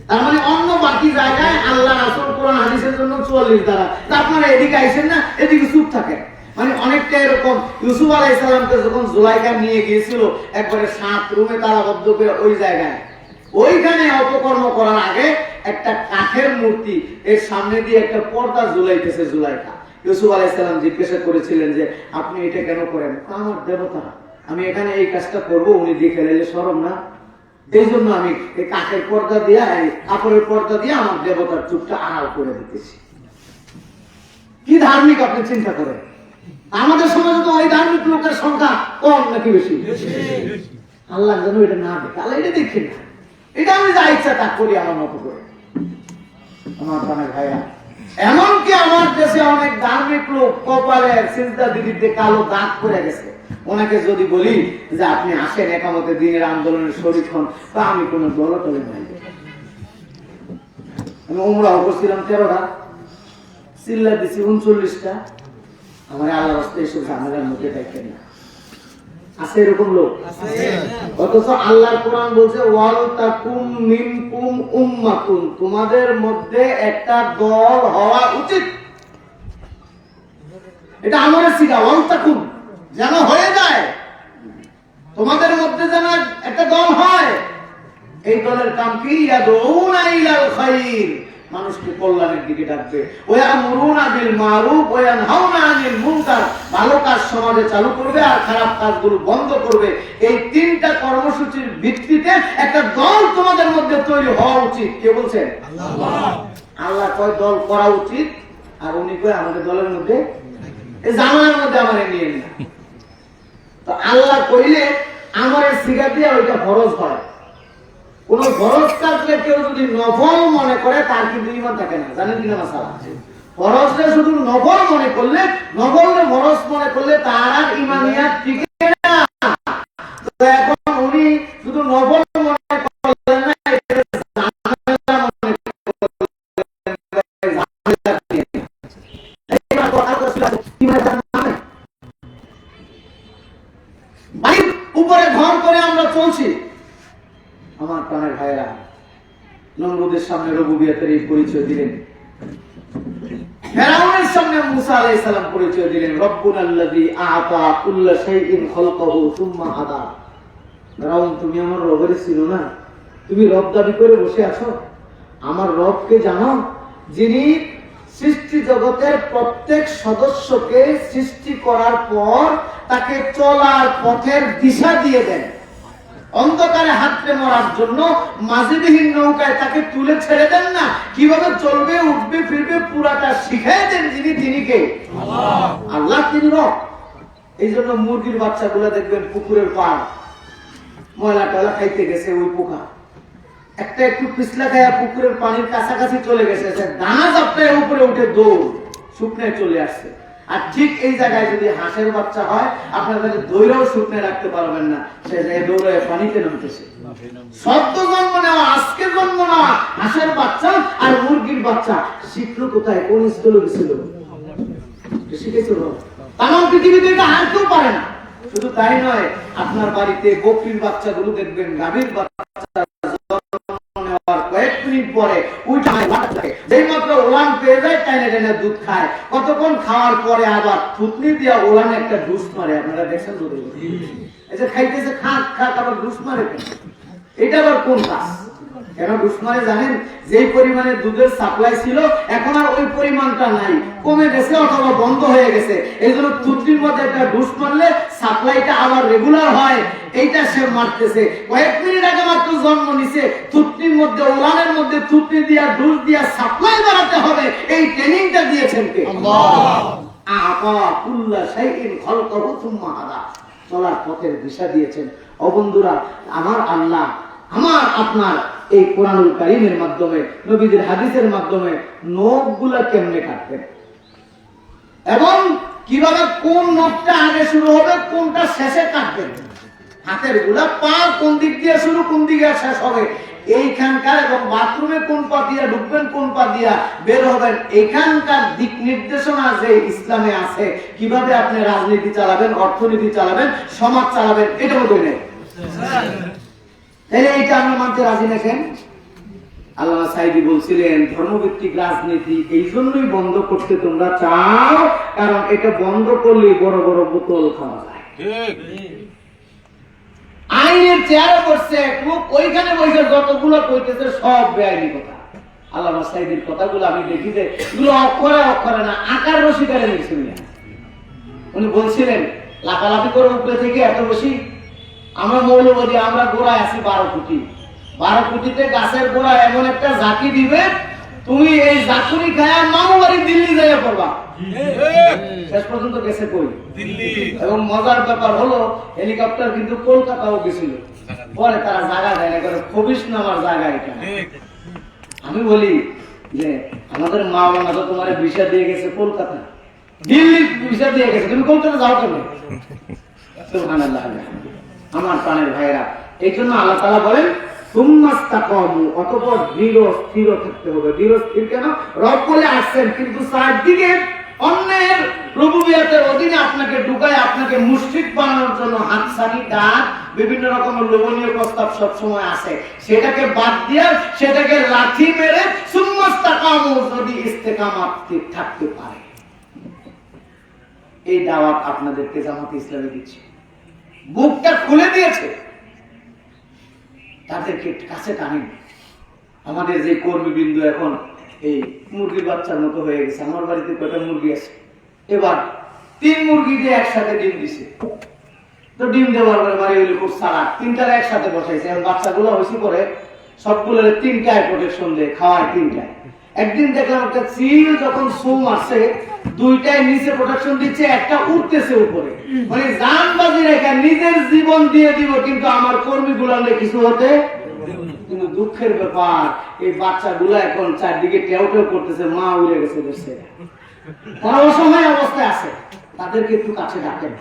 তার মানে অন্য বাকি জায়গায় আল্লাহ রাসূল কোরআন হাদিসের জন্য 44 দ্বারা। আপনারা এদিকে আইসেন না, এদিকে চুপ থাকেন। মানে অনেকটা এরকম ইউসুফ আলাইহিস সালামকে যখন জুলাইখা নিয়ে গিয়েছিল একবারে 7 রুমে তালাবদ্ধ করে ওই জায়গায়, ওইখানে অপকর্ম করার আগে একটা কাঠের মূর্তি এর সামনে দিয়ে একটা পর্দা ঝুলাইতেছে জুলাইখা। ইউসুফ আলাইহিস সালাম জিজ্ঞাসা করেছিলেন যে আপনি এটা কেন করেন? আমার দেবতা, আমি এখানে এই কাজটা করব, উনি দেখে নিলে শরম না, এই জন্য আমি এই কাঠের পর্দা দিয়ে, এই কাপড়ের পর্দা দিয়ে আমার দেবতার চুপটা আড়াল করে দিতেছি। কি ধার্মিক আপনি চিন্তা করেন। আমাদের সমাজে তো ওই ধার্মিক লোকের সংখ্যা কম নাকি বেশি? আল্লাহ যেন এটা না দেখে, আল্লাহ এটা দেখে না, এটা আমি যা ইচ্ছা তা করি আমার মতো করে। আমার প্রাণের ভাইরা, এমনকি আমার দেশে অনেক ধার্মিক লোক কপালে সিজদা দিদিতে কালো দাগ করে গেছে। ওনাকে যদি বলি যে আপনি আসেন একামতে দিনের আন্দোলনের শরীক হন, তা আমি কোন দলটলে নাই। আমি উমরাও করছিলাম 13টা, চিল্লা দিছি 39টা। আমার আল্লাহ রাস্তায় এসব ঝামেলার মধ্যে দেখেন না, আছে এরকম লোক? অথচ আল্লাহর কোরআন বলছে ওয়াল তাকুম মিনকুম উম্মাতুন, তোমাদের মধ্যে একটা দল হওয়া উচিত। এটা আমাদের শিখা, ওয়াল তাকুম যেন হয়ে যায়, তোমাদের মধ্যে যেন একটা দল হয়। এই দলের কাম কি? ইয়াদউনা ইলাল খায়র, মানুষকে কল্যাণের দিকে ডাকবে। ওয়ায়ামুরুনা বিল মারুফ ওয়া ইয়ানহাউনা আনিল মুনকার, ভালো কাজ সমাজে চালু করবে আর খারাপ কাজগুলো বন্ধ করবে। এই তিনটা কর্মসূচির ভিত্তিতে একটা দল তোমাদের মধ্যে তৈরি হওয়া উচিত। কে বলছেন? আল্লাহ। আল্লাহ কয় দল করা উচিত, আর উনি কয় আমাদের দলের মধ্যে এই জামানের মধ্যে আমারে নিয়ে না। তো আল্লাহ কইলে আমার সিগা দিয়ে ওইটা ফরজ হয়। কোন ফরজ কাজকে কেউ যদি নফল মনে করে তার কিন্তু ঈমান থাকে না, জানেন কিনা মাসালা? ফরজকে শুধু নফল মনে করলে, নফলকে ফরজ মনে করলে তার আর ঈমানিয়াত টিকে না। তো এখন উনি শুধু নফল মনে করলেন না, ঝামেলা মনে করলেন। বাড়ির উপরে ঘর করে আমরা চলছি। আমার প্রাণের ভাইরা, নমরুদের সামনে রুবুবিয়তের এই পরিচয় দিলেন, ফেরাউনের সামনে মুসা আলাইহিস সালাম পরিচয় দিলেন, রব্বুনাল্লাযী আ'তা কুল্লা শাইইন খালকাহু সুম্মা হাদা। ফেরাউন, তুমি আমার রবের ছিল না, তুমি রব দাবি করে বসে আছো? আমার রবকে জানো, যিনি সৃষ্টি জগতের প্রত্যেক সদস্যকে সৃষ্টি করার পর তাকে চলার পথের দিশা দিয়ে দেন। অন্ধকারে হাতড়ে মরার জন্য মাঝিবিহীন নৌকায় তাকে তুলে ছেড়ে দেন না, কিভাবে চলবে, উঠবে, ফিরবে পুরাটা শিখিয়ে দেন যিনি, তিনি কে? আল্লাহ। আল্লাহ তিনি রব। এই জন্য মুরগির বাচ্চাগুলো দেখবেন পুকুরের পাড় ময়লা টয়লা খাইতে গেছে, ওই পোকা একটা একটু পিছলা খায়া পুকুরের পানির কাছাকাছি চলে গেছে, দানা চাপটায় উপরে উঠে দৌড় শুকনায় চলে আসছে। আর ঠিক এই জায়গায় যদি হাঁসের বাচ্চা হয়, আপনার কাছে দৌড়াও শুকনে রাখতে পারবেন না, সে জায়গায় দৌড়ায় পানিতে নামতেছে। সদ্য জন্ম নেওয়া, আজকে জন্ম নেওয়া হাঁসের বাচ্চা আর মুরগির বাচ্চা শিখলো কোথায়? কোন স্কুলে গেছিল? শিখেছিল তামাম পৃথিবীতে, এটা আর কেউ পারে না। শুধু তাই নয়, আপনার বাড়িতে বকরির বাচ্চাগুলো দেখবেন, গাভীর বাচ্চা কয়েক মিনিট পরে যেই মাত্র ওলান পেয়ে যায় টাইনে টাইনে দুধ খায়, কতক্ষণ খাওয়ার পরে আবার থুতনি দিয়া ওলানে একটা ঢুস মারে। আপনারা দেখছেন তো? এই যে খাইতেছে, খা খা আবার ঢুস মারে, এটা আবার কোন কাজ? কেন ঘুষ মারে জানেন? যেই পরিমাণে দুধের সাপ্লাই ছিল এখন আর ওই পরিমাণটা নাই, কমে গেছে অথবা বন্ধ হয়ে গেছে। এই জন্য থুতনির মধ্যে একটা ঘুষ মারলে সাপ্লাইটা আবার রেগুলার হয়, এইটা সে মারতেছে। কয়েক মিনিট আগে মাত্র জন্ম নিছে, থুতনির মধ্যে ওলানের মধ্যে থুতনি দিয়া ঘুষ দিয়া সাপ্লাই বাড়াতে হবে, এই ট্রেনিংটা দিয়েছেন কে? চলার পথের দিশা দিয়েছেন। ও বন্ধুরা, আমার আল্লাহ আমার আপনার এই কোরআনুল কারীমের মাধ্যমে, নবীদের হাদিসের মাধ্যমে নখগুলা কেমনে কাটবেন এবং কিভাবে কোন নখটা আগে শুরু হবে কোনটা শেষে কাটবেন, হাতের গুলা পা কোন দিক দিয়ে শুরু কোন দিকে শেষ হবে, এইখানকার এবং বাথরুমে কোন পা দিয়া ঢুকবেন কোন পা দিয়া বের হবেন, এখানকার দিক নির্দেশনা যে ইসলামে আছে, কিভাবে আপনি রাজনীতি চালাবেন, অর্থনীতি চালাবেন, সমাজ চালাবেন, এটা বোধহয় নেই। তাহলে এইটা আমরা মানতে রাজি নাকেন? আল্লামা সাঈদী বলছিলেন ধর্মভিত্তিক রাজনীতি এই জন্যই বন্ধ করতে তোমরা চাও, কারণ এটা বন্ধ করলে বড় বড় বোতল খাওয়া যায়। আইনের চেয়ারে বসছে লোক, ওইখানে বসে যতগুলো কইতেছে সব বেআইনি কথা। আল্লামা সাঈদীর কথাগুলো আমি দেখি যে এগুলো অক্ষরে অক্ষরে না, আকার রসিকারে লিখছেন। উনি বলছিলেন লাফালাফি করে উপরে থেকে এত বেশি, আমরা মৌলবাদী, আমরা গোড়ায় আছি 12 কোটি, 12 কোটিতে গাছের গোড়ায় এমন একটা ঝাঁকি দিবে, তুমি এই ঝাঁকুনি খায়া মামু বাড়ি দিল্লি যাইয়া পড়বা। শেষ পর্যন্ত গেছে কই? দিল্লি। এবং মজার ব্যাপার হলো হেলিকপ্টার কিন্তু কলকাতাও গেছিল, পরে তারা জায়গা দেয় না, কারণ খবিস নামার জায়গা এটা। আমি বলি যে আমাদের মা বাবা তো তোমার ভিসা দিয়ে গেছে কলকাতা, দিল্লি ভিসা দিয়ে গেছে, তুমি কলকাতা যাও কেন? সুবহানাল্লাহ। আমার প্রাণের ভাইরা, এই জন্য আল্লাহ তাআলা বলেন সুম্মাস্তাকামু, অতঃপর দৃঢ় স্থির থাকতে হবে। দৃঢ় স্থির কেন? রব বলে আসছেন, কিন্তু চারদিকে অন্যের রুবুবিয়তের অধীনে আপনাকে ঢুকায়, আপনাকে মুশরিক বানানোর জন্য হাতছানি, ডাক, বিভিন্ন রকমের লোভনীয় প্রস্তাব সব সময় আসে। সেটাকে বাদ দিয়ে, সেটাকে লাঠি মেরে সুম্মাস্তাকামু যদি ইস্তেকামাত থাকতে পারে, এই দাওয়াত আপনাদেরকে জামাত ইসলামী দিচ্ছে, বুকটা খুলে দিয়েছে, তাদেরকে কাছে টানেন। আমাদের যে কর্মীবৃন্দ এখন এই মুরগির বাচ্চার মতো হয়ে গেছে, আমার বাড়িতে কয়টা মুরগি আছে, এবার 3 মুরগি দিয়ে একসাথে ডিম দিছে, তো ডিম দেওয়ার পরে বাড়ি হইলে খুব সারা 3টার একসাথে বসাইছে, এখন বাচ্চাগুলো হয়েছে পরে সবগুলো 3টায় প্রোটেকশন দেয়, খাওয়ায় 3টায়। একদিন দেখলাম একটা চিল যখন সুম আসে, 2টায় নিচে প্রোটেকশন দিচ্ছে, একটা উঠতেছে উপরে, মানে জানবাজি রেখে নিজের জীবন দিয়ে দিব, কিন্তু আমার কর্মী গুলালে কিছু হতে। কিন্তু দুঃখের ব্যাপার এই বাচ্চাগুলো এখন চারদিকে টেউ টেউ করতেছে, মা উড়ে গেছে দেশে, তারা অসহায় অবস্থায় আছে, তাদেরকে একটু কাছে ডাকেন,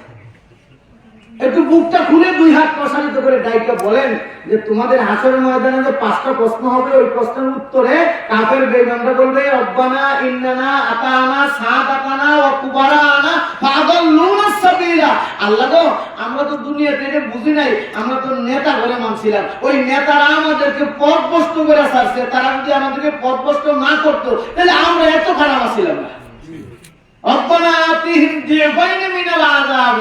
একটু বুকটা খুলে 2 হাত প্রসারিত করে দায়িত্ব বলেন যে তোমাদের হাসরের ময়দানে যে 5টা প্রশ্ন হবে, ওই প্রশ্নের উত্তরে কাফের বেঈমানরা বলবে রব্বানা ইন্নানা আতানা সাদাতানা ওয়া কুবারানা ফাদাল্লুনা সাবিলা। আল্লাহ গো, আমরা তো দুনিয়াতে এটা বুঝি নাই, আমরা তো নেতা ঘরে মানছিলাম, ওই নেতারা আমাদেরকে পথভ্রষ্ট করে ছাড়ছে, তারা যদি আমাদেরকে পথভ্রষ্ট না করতো তাহলে আমরা এত খারাপ ছিলাম না। রব্বানা আতিহিম দিফাইন মিনাল আযাব,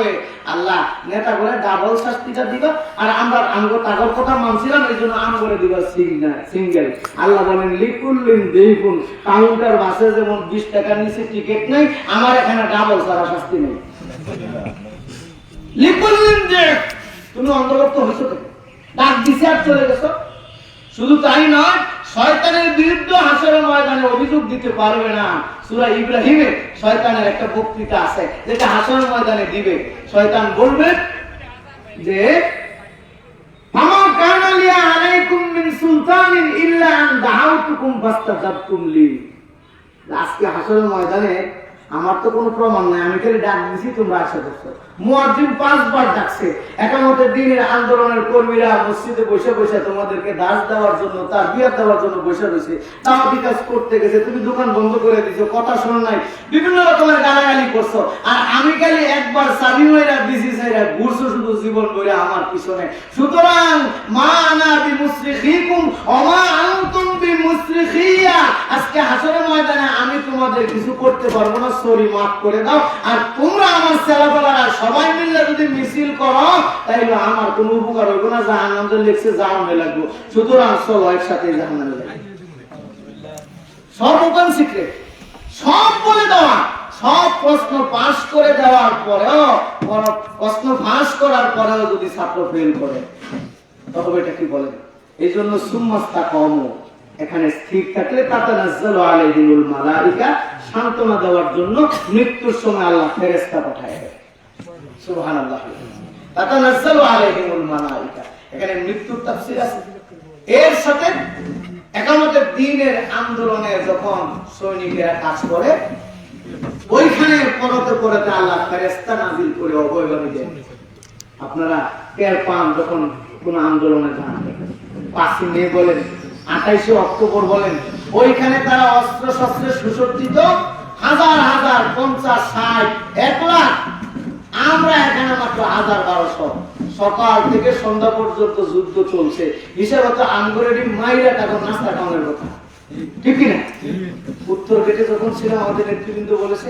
আল্লাহ নেতা করে ডাবল শাস্তিটা দিবা, আর আমরা আমগো তাগর কথা মানছিলাম, এইজন্য আমগরে দিবা সিঙ্গেল। আল্লাহ বলেন লিকুল্লিন দিফুন, কাউন্টার বাসে যেমন 20 টাকার নিচে টিকিট নেই, আমার এখানে ডাবল ছাড়া শাস্তি নেই। লিকুল্লিন দিফ, তুমি অন্তর্ভুক্ত হইছো তো, ডাক দিছে আর চলে গেছো। শুধু তাই নয়, শয়তানের বিরুদ্ধে হাসরের ময়দানে অভিযোগ দিতে পারবে না। সূরা ইব্রাহিমে শয়তানের একটা বক্তৃতা আছে, যেটা হাসরের ময়দানে দিবে। শয়তান বলবে যে আমা কানা লিয়া আলাইকুম মিন সুলতানিন ইল্লা আন দাআউতুকুম ফাস্তাজাবতুম লি। আজকে হাসরের ময়দানে আমার তো কোনো প্রমাণ নাই, আমি খালি ডাক দিছি, তোমরা আসে বসো। মুয়াজ্জিন 5 বার ডাকছে। একামতের দিনের আন্দোলনের কর্মীরা মসজিদে বসে বসে তোমাদেরকে দাস দেওয়ার জন্য, তারবিয়াত দেওয়ার জন্য বসে রয়েছে, দাওয়াতি কাজ করতে গেছে, তুমি দোকান বন্ধ করে দিছো, কথা শোনো নাই, বিভিন্ন রকমের গালাগালি করছো, আর আমি খালি একবার সাবি হইরা দিছি, সাইরা ঘুরছো শুধু জীবন ভরে আমার পিছনে। সুতরাং মা আনা বিমুসরিখিকুম ওয়া মা আনতুম বিমুসরিখিয়া, আজকে হাসরের ময়দানে আমি তোমাদের কিছু করতে পারবো না, সরি মাফ করে দাও। আর তোমরা আমার ছেলেবেলারা সবাই মিলে যদি মিছিল করো তাইলে আমার কোনো উপকার হইব না, জাহান্নাম যে লিখছে জাহান্নামে লাগবো, সুতরাং চলো একসাথে জাহান্নামে লাগবো। সব ওপেন সিক্রেট, সব বলে দেওয়া, সব প্রশ্ন পাস করে দেওয়ার পরেও, প্রশ্ন ফাঁস করার পরেও যদি ছাত্র ফেল করে তবে এটা কি বলে? এই জন্য সুম্মাস্তা কম, এখানে স্থির থাকলে তাতানাজ্জালু আলাইহিমুল মালাইকা, সান্ত্বনা দেওয়ার জন্য মৃত্যুর সময় আল্লাহ ফেরেশতা পাঠায়। সুবহানাল্লাহ। তাতানাজ্জালু আলাইহিমুল মালাইকা, এখানে মৃত্যুর তাফসীর আছে। এর সাথে একামতের দ্বীনের আন্দোলনে যখন সৈনিকেরা কাজ করে, ওইখানে পরতে পরতে আল্লাহ ফেরেশতা নাযিল করে অভয়বাণী দেন। আপনারা টের পান যখন কোন আন্দোলনে যান, 5 মে বলেন, 28 অক্টোবর বলেন, ওইখানে তারা অস্ত্র শস্ত্রে সুসজ্জিত, হাজার হাজার, 50, 60, 1 লাখ। আমরা এখানে মাত্র 1000-1200। সকাল থেকে সন্ধ্যা পর্যন্ত যুদ্ধ চলছে, হিসাব হচ্ছে আমগরেরই মাইরা তখন নাস্তা খাওয়ানোর কথা, ঠিক কিনা? উত্তর গেটে যখন ছিলাম আমাদের নেতৃবৃন্দ বলেছে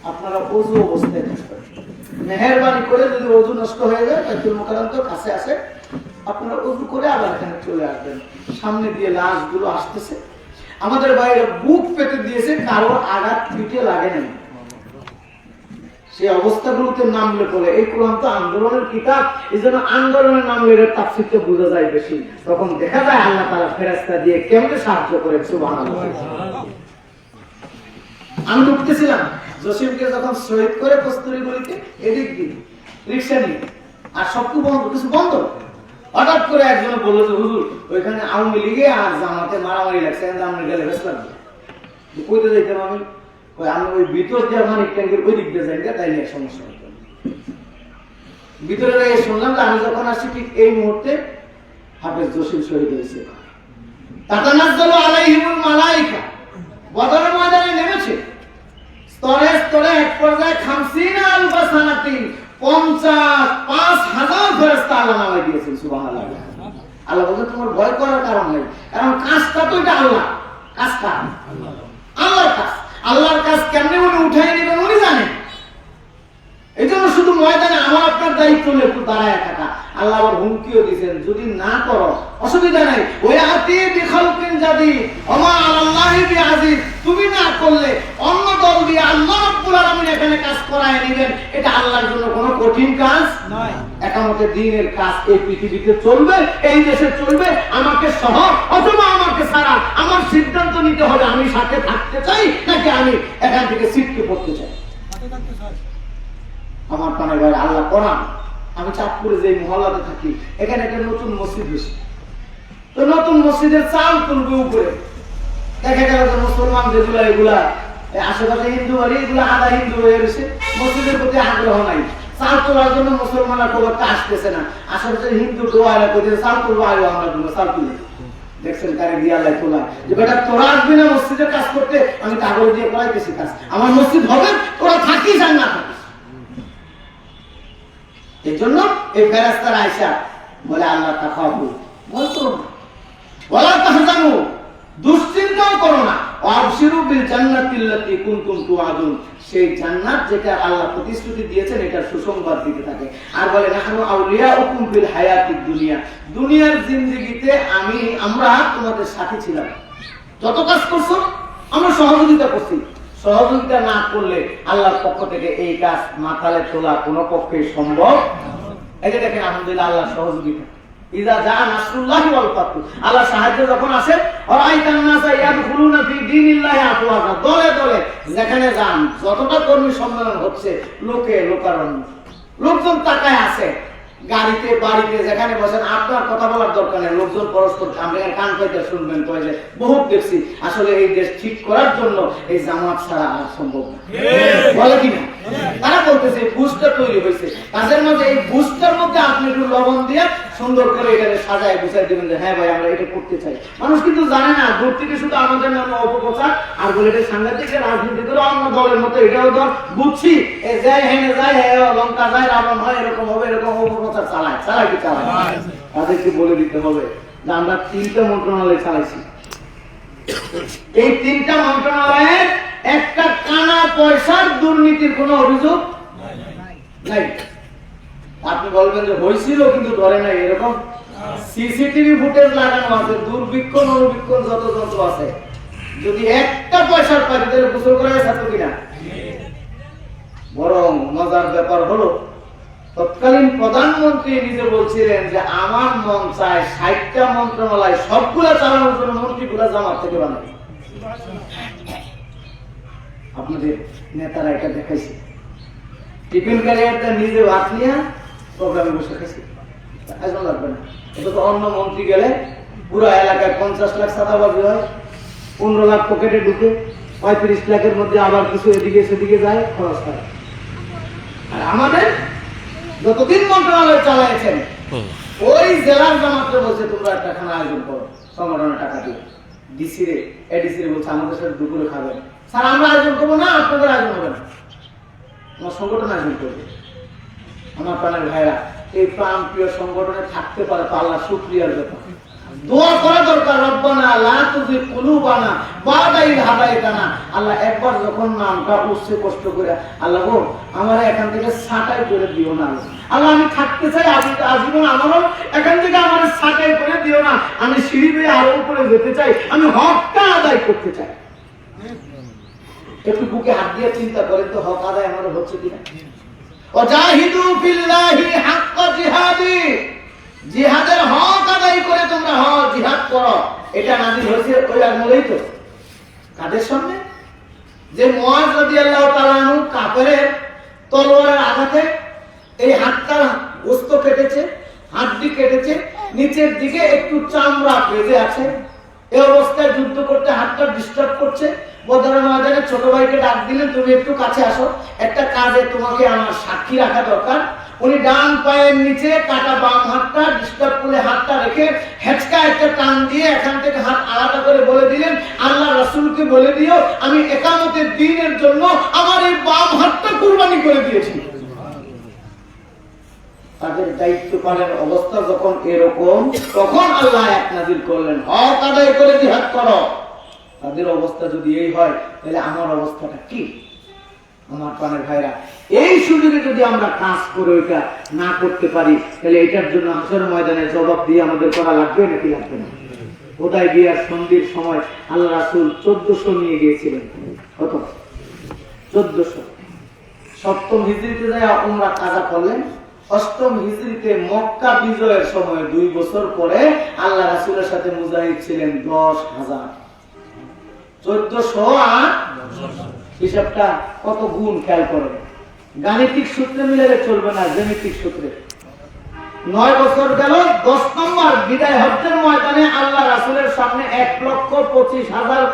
আপনারা ওযু অবস্থায় থাকবেন, মেহেরবানি করে যদি ওযু নষ্ট হয়ে যায় বাইতুল মুকাররম তো কাছে আছে, আপনারা ওযু করে আবার এখানে চলে আসবেন। সামনে দিয়ে লাশগুলো আসতেছে, আমাদের বাইরে বুক পেতে দিয়েছে, কারো আঘাত পিঠে লাগে নাই। সেই অবস্থাগুলোতে নামলে পরে, এই কোরআন তো আন্দোলনের কিতাব, এই জন্য আন্দোলনের নামলে এর তাফসীরটা বোঝা যায় বেশি। তখন দেখা যায় আল্লাহ তাআলা ফেরেশতা দিয়ে কেমনে সাহায্য করেন। সুবহানাল্লাহ। আমি ঢুকতেছিলাম জসিমকে যখন শহীদ করে কস্তুরীগুলিতে, এদিক দিয়ে রিক্সা নিয়ে, আর সব কিছু বন্ধ। হঠাৎ করে একজন বললো যে হুজুর ওইখানে আওয়ামী লীগে আর জামাতে মারামারি লাগছে, আমরা গেলে বেশ লাগবে। কইতে যাইতাম আমি, আমি ওই ভিতর দিয়ে মানিক ট্যাঙ্কের ওই দিক দিয়ে যাই, তাই নিয়ে সমস্যা হতো। ভিতরে গিয়ে শুনলাম যে আমি যখন আসছি ঠিক এই মুহূর্তে হাফেজ জসিম শহীদ হয়েছে। তাতানাজ্জালু আলাইহিমুল মালাইকা, বদরের ময়দানে নেমেছে, স্তরে স্তরে এক পর্যায়ে 50,000 সানাতিন, 55,000 ফেরেশতা আল্লাহ নামায় দিয়েছেন। সুবহানাল্লাহ। আল্লাহ বলছে তোমার ভয় করার কারণ নেই, কারণ কাজটা তো এটা আল্লাহ, কাজটা আল্লাহর কাজ। আল্লাহর কাজ কেমনে উনি উঠাই নেবেন উনি জানেন। এই জন্য শুধু ময়দানে আমার আপনার দায়িত্ব হলো একটু দাঁড়ায় থাকা। আল্লাহ আবার হুমকিও দিয়েছেন, যদি না করো অসুবিধা নাই, ওই আতি বিখালকিন জাদি ওমা আলাল্লাহি বিআজিজ, তুমি না করলে অন্য দল দিয়ে আল্লাহ রাব্বুল আলামিন এখানে কাজ করায় নেবেন। এটা আল্লাহর জন্য কোনো কঠিন কাজ নয়। একামতের দ্বীনের কাজ এই পৃথিবীতে চলবে, এই দেশে চলবে, আমাকে সহ অথবা আমাকে ছাড়া। আমার সিদ্ধান্ত নিতে হবে আমি সাথে থাকতে চাই নাকি আমি এখান থেকে ছিটকে পড়তে চাই। আমার পানে ভাই আল্লাহ কোরআন, আমি চাঁদপুরে যে মহল্লাতে থাকি, এখানে একটা নতুন মসজিদ হয়েছে, তো নতুন মসজিদের চাল তুলবে উপরে, দেখা গেল যে মুসলমান যেগুলা এগুলা আশেপাশে হিন্দু বাড়ি, এগুলা আধা হিন্দু হয়ে গেছে, মসজিদের প্রতি আগ্রহ নাই। চাল তোলার জন্য মুসলমানরা খুব একটা আসতেছে না, আশেপাশে হিন্দু দোয়ারা করছে চাল তুলবো, আয়ো আমরা জন্য চাল তুলে দেখছেন কারে দিয়ে আল্লাহ তোলা, যে বেটা তোরা আসবি না মসজিদের কাজ করতে, আমি কাগজ দিয়ে করাইতেছি কাজ, আমার মসজিদ হবে, তোরা থাকিস আর না থাকিস। এই জন্য এই ফেরেশতারা আয়েশা বলে আল্লাহ তাখাফু, বলতো ওয়ালা তাহজানু, দুশ্চিন্তাও করো না, ওয়াবশিরু বিল জান্নাতিল্লাতী কুনতুম তুআদুন, সেই জান্নাত যেটা আল্লাহ প্রতিশ্রুতি দিয়েছেন এটার সুসংবাদ দিতে থাকে। আর বলে নাহনু আউলিয়াউকুম ফিল হায়াতিদ দুনিয়া, দুনিয়ার জিন্দেগিতে আমরা তোমাদের সাথী ছিলাম, যত কাজ করছো আমরা সহযোগিতা করছি। সহযোগিতা না করলে আল্লাহর পক্ষ থেকে এই কাজ মাথালে তোলা কোনো পক্ষে সম্ভব। এই যে দেখেন আলহামদুলিল্লাহ আল্লাহ সহযোগিতা, ইযা জা নাসরুল্লাহি ওয়াল ফাতহু, আল্লাহ সাহায্য যখন আসে, ওয়াইতান নাসা ইয়াদখুলুনা ফি দীনিল্লাহি আফওয়াজা, দলে দলে যেখানে যান, যতটা কর্মী সম্মেলন হচ্ছে, লোকে লোকারণ্য, লোকজন তাকায় আছে, গাড়িতে বাড়িতে যেখানে বসেন, আপনার কথা বলার দরকার নেই, লোকজন পরস্পর কান পাইতে শুনবেন। তো যে বহুত দেখছি, আসলে এই দেশ ঠিক করার জন্য এই জামাত ছাড়া আর সম্ভব না, বলে কিনা? তারা বলতেছে বুস্টার তৈরি হয়েছে, তাদের মধ্যে এই বুস্টার মধ্যে আপনি একটু লবণ দিয়ে সুন্দর করে এটাকে সাজায় গুছাই দেবেন যে হ্যাঁ ভাই আমরা এটা করতে চাই। মানুষ কিন্তু জানে না, দূর থেকে শুধু আমাদের নামে অপপ্রচার আর বলে এটা সাংঘাতিক রাজনীতি করে অন্য দলের মতো এটাও ধর বুঝছি, যায় হেনে যায়, লঙ্কা যায় রাবণ হয়, এরকম হবে, এরকম অপপ্রচার চালায় কি চালায়। তাদেরকে বলে দিতে হবে যে আমরা 3টা মন্ত্রণালয় চালাইছি, এই 3টা মন্ত্রণালয়ের একটা কানা পয়সার দুর্নীতির কোনো অভিযোগ নাই। আপনি বলবেন যে হয়েছিল কিন্তু ধরে নাই, এরকম সিসিটিভি ফুটেজ লাগানো আছে, দূরবীক্ষণ অনুবীক্ষণ যত যন্ত্র আছে, যদি একটা পয়সার পাই তাহলে গোসল করা থাকতো কিনা? বরং মজার ব্যাপার হলো তৎকালীন প্রধানমন্ত্রী নিজে বলছিলেন যে আমার মন চায় 60টা মন্ত্রণালয় সবগুলা চালানোর জন্য মন্ত্রীগুলা জামাত থেকে বানাই। আপনাদের নেতারা এটা দেখাইছে, টিফিন ক্যারিয়ারটা নিজে ভাত নিয়ে প্রোগ্রামে বসে খাইছে। এখন লাগবে না, এটা তো অন্য মন্ত্রী গেলে পুরো এলাকায় 50 লাখ চাঁদাবাজি হয়, 15 লাখ পকেটে ঢুকে, 35 লাখের মধ্যে আবার কিছু এদিকে সেদিকে যায়, খরচ করে। আর আমাদের যতদিন মন্ত্রণালয় চালাইছেন ওই জেলার জামাতে বলছে তোমরা একটা খানা আয়োজন করো, সংগঠনের টাকা দিয়ে ডিসি রে এডিসি রে বলছে আমাদের সাথে দুপুরে খাবেন। স্যার আমরা আয়োজন করবো না, আপনাদের আয়োজন হবে না, আমার সংগঠন আয়োজন করবে। আমার প্রাণের ভাইরা, এই প্রাণ প্রিয় সংগঠনে থাকতে পারে তো আল্লাহ শুকরিয়ার ব্যাপার। দোয়া করা দরকার, রব্বানা লা তুযিগ কুলুবানা বা'দা ইয হাদাইতানা। আল্লাহ একবার যখন নামটা উচ্চে কষ্ট করে, আল্লাহ গো আমারে এখান থেকে ছাঁটাই করে দিও না। আল্লাহ আমি থাকতে চাই আজীবন, আমারও এখান থেকে আমারে ছাঁটাই করে দিও না। আমি সিঁড়ি বেয়ে আরো উপরে যেতে চাই, আমি হকটা আদায় করতে চাই। একটু বুকে হাত দিয়ে চিন্তা করেন তো হক আদায় আমার হচ্ছে কিনা। ওয়াজাহিদু ফিল্লাহি হাক্কা জিহাদি, জিহাদের হক আদায় করে তোমরা জিহাদ করো। এটা নাযিল হয়েছে ওই আমলেই তো। কাদের সামনে? যে মুআজ রাদিয়াল্লাহু তাআলা আনহু কাফেরের তলোয়ারের আঘাতে এই হাতটা গোস্ত কেটেছে, হাড্ডি কেটেছে, নিচের দিকে একটু চামড়া বেঁধে আছে। এই অবস্থায় যুদ্ধ করতে হাতটা ডিস্টার্ব করছে। বদরের ময়দানে ছোট ভাইকে ডাক দিলেন, তুমি একটু কাছে আসো, একটা কাজে তোমাকে আমার সাক্ষী রাখা দরকার। উনি ডান পায়ের নিচে কাটা বাম হাতটা ডিস্টার্ব করে হাতটা রেখে হেঁচকা একটা টান দিয়ে এখান থেকে হাত আলাদা করে বলে দিলেন, আল্লাহ রাসূলকে বলে দিও আমি ইকামতের দ্বীনের জন্য আমার এই বাম হাতটা কুরবানি করে দিয়েছি। তাদের দায়িত্ব পালনের অবস্থা যখন এরকম, তখন আল্লাহ আয়াত নাযিল করলেন, হক আদায় করে জিহাদ করো। তাদের অবস্থা যদি এই হয় তাহলে আমার অবস্থাটা কি? আমার প্রাণের ভাইরা, এই সুযোগে যদি আমরা কাজ করে ওইটা না করতে পারি তাহলে এটার জন্য হাসরের ময়দানে জবাব দিয়ে আমাদের করা লাগবে নাকি লাগবে না? হুদায়বিয়ার সন্ধির সময় আল্লাহ রাসূল 1400 নিয়ে গিয়েছিলেন। কত? 1400। 7ম হিজরিতে যায় উমরা কাজা করলেন। 8ম হিজরিতে মক্কা বিজয়ের সময় 2 বছর পরে আল্লাহ রাসূলের সাথে মুজাহিদ ছিলেন 10,000। 1400 আর হিসাবটা কত গুণ খেয়াল করেন। গাণিতিক সূত্রে মিলালে চলবে না, জ্যামিতিক সূত্রে। 9 বছর গেল, 10 নম্বর বিদায় হজ্জের ময়দানে আল্লাহ রাসূলের সামনে 1,25,000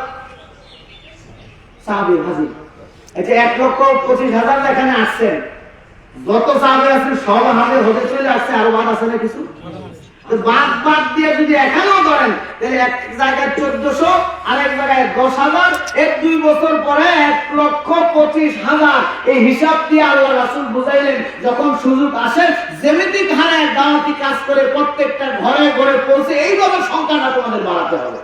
সাহাবী হাজির। এই যে 1,25,000 এখানে আসছেন, যত সাহাবী আছেন সব হাজির হতে চলে আসছে, আরো বাদ আছে না কিছু? বাদ দিয়ে যদি এখানেও ধরেন তাহলে এক জায়গায় 1400 আর এক জায়গায় 10,000, 1-2 বছর পরে 1,25,000। এই হিসাব দিয়ে আল্লাহ রাসূল বুঝাইলেন যখন সুযোগ আসে জ্যামিতিক হারে দাওয়াতি কাজ করে প্রত্যেকটা ঘরে ঘরে পৌঁছে এইভাবে সংখ্যাটা তোমাদের বাড়াতে হবে।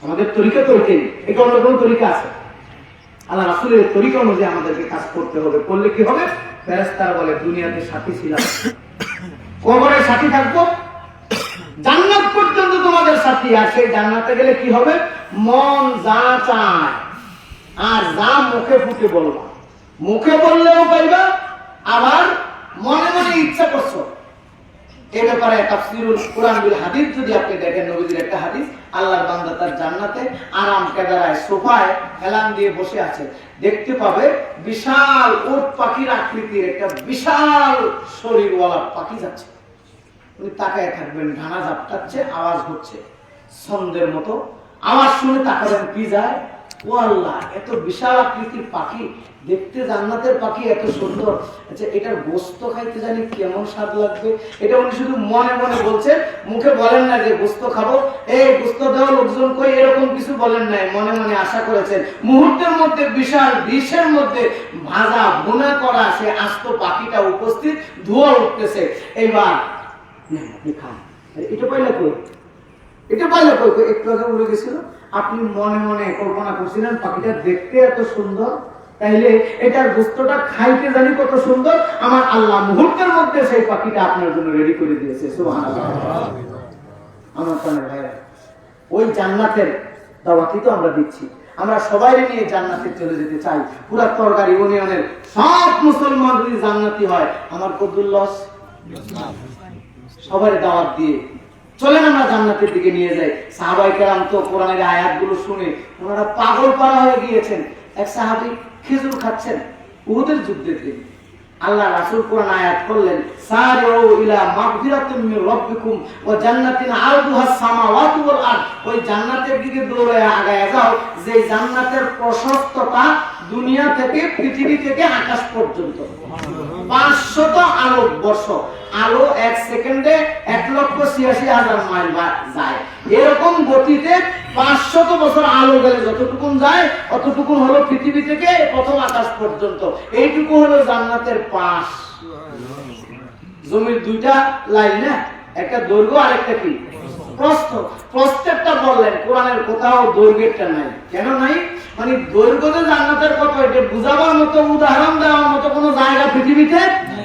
আমাদের তরিকা তো এটাই, এটা অন্য কোনো তরিকা আছে? আল্লাহ রাসূলের তরিকা অনুযায়ী আমাদেরকে কাজ করতে হবে। করলে কি হবে? ফেরেশতারা বলে দুনিয়াতে সাথী ছিলাম, কবরে সাথী থাকবো, জান্নাত পর্যন্ত তোমাদের সাথী। আর সেই জান্নাতে গেলে কি হবে? মন যা চায় আর যা মুখে ফুটে বলবা, মুখে বললেও পাইবা, আবার মনে মনে ইচ্ছা করছো। এই ব্যাপারে তাফসীরুল কুরআন বিল হাদিস যদি আপনি দেখেন, নবীজির একটা হাদিস, আল্লাহর বান্দা তার জান্নাতে আরাম কেদারায় সোফায় হেলান দিয়ে বসে আছে, দেখতে পাবে বিশাল উট পাখির আকৃতির একটা বিশাল শরীরওয়ালা পাখি যাচ্ছে। উনি তাকায় থাকবেন, ডানা ঝাপটাচ্ছে, আওয়াজ হচ্ছে ছন্দের মতো। আওয়াজ শুনে তাকাবেন, কি যায়? ও আল্লাহ, এত বিশাল আকৃতির পাখি, দেখতে জান্নাতের পাখি এত সুন্দর, আচ্ছা এটার গোস্ত খাইতে জানি কেমন স্বাদ লাগবে। এটা উনি শুধু মনে মনে বলছেন, মুখে বলেন না যে গোস্ত খাবো, এই গোস্ত দেওয়া লোকজন কই, এরকম কিছু বলেন নাই, মনে মনে আশা করেছেন। মুহূর্তের মধ্যে বিশাল ডিশের মধ্যে ভাজা ভুনা করা সে আস্ত পাখিটা উপস্থিত, ধোঁয়া উঠতেছে। এইবার খান, এটা পাইলে কই, এটা পাইলে কই, একটু আগে উড়ে গেছিল। আপনি মনে মনে কল্পনা করছিলেন পাখিটা দেখতে এত সুন্দর, তাইলে এটার গোস্তটা খাইতে জানি কত সুন্দর, আমার আল্লাহ মুহূর্তের মধ্যে সেই পাখিটা আপনার জন্য রেডি করে দিয়েছে। সুবহানাল্লাহ। আমার প্রাণের ভাইরা, ওই জান্নাতের দাওয়াতই তো আমরা দিচ্ছি। আমরা সবাই নিয়ে জান্নাতে চলে যেতে চাই। পুরা তরকারি ইউনিয়নের সব মুসলমান যদি জান্নাতি হয়, আমার কদ্দুর লস। সবাই দাওয়াত দিয়ে চলেন আমরা জান্নাতের দিকে নিয়ে যাই। সাহাবায়ে কেরাম তো কোরআনের আয়াতগুলো শুনে ওনারা পাগল পারা হয়ে গিয়েছেন। এক সাহাবী খেজুর খাচ্ছেন উহুদের যুদ্ধের দিন। আল্লাহ রাসূল কোরআন আয়াত করলেন, সারিউ ইলা মাগফিরাতিন মির রাব্বিকুম ওয়া জান্নাতিন আরদুহাস সামাওয়াতু ওয়াল আরদ। ওই জান্নাতের দিকে দৌড়ে আগায় যাও, যে জান্নাতের প্রশস্ততা দুনিয়া থেকে, পৃথিবী থেকে আকাশ পর্যন্ত 500 আলোকবর্ষ। আলো 1 সেকেন্ডে 1,86,000 মাইল যায়। এরকম গতিতে 500 বছর আলো গেলে যতটুকুন যায় অতটুকুন হলো পৃথিবী থেকে প্রথম আকাশ পর্যন্ত। এইটুকু হলো জান্নাতের পাশ। জমির দুইটা লাইন না, একটা দৈর্ঘ্য আর একটা কি প্রস্থ। প্রস্থেরটা বললেন, কোরআনের কোথাও দৈর্ঘ্যেরটা নাই। কেন নাই? মানে দৈর্ঘ্যতে জান্নাতের কত, এটা বুঝাবার মতো, উদাহরণ দেওয়ার মতো কোনো জায়গা পৃথিবীতে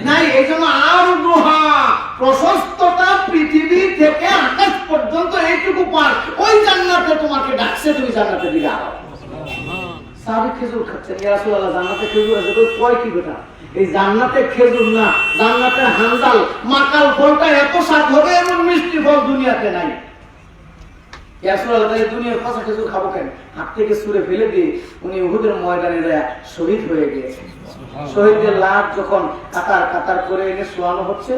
নাই। এই জন্য আরদুহা, প্রশস্ততা পৃথিবী থেকে আকাশ পর্যন্ত এইটুকু পার। ওই জান্নাতে তোমাকে ডাকছে, তুমি জান্নাতের দিকে আগাও। সাহাবী খেজুর খাচ্ছেন, ইয়া রাসূলুল্লাহ জান্নাতে খেজুর আছে, তো কয় কি বেটা? এই জান্নাতে খেজুর না, জান্নাতের হানজাল, মাকাল ফলটা এত স্বাদ হবে এমন মিষ্টি ফল দুনিয়াতে নাই। ইয়া রাসূলুল্লাহ, তাই দুনিয়ার কাঁচা খেজুর খাবো কেন? হাত থেকে ছুঁড়ে ফেলে দিয়ে উনি উহুদের ময়দানে যায় শহীদ হয়ে গিয়েছেন। শহীদদের লাশ যখন কাতার কাতার করে এনে শোয়ানো হচ্ছে,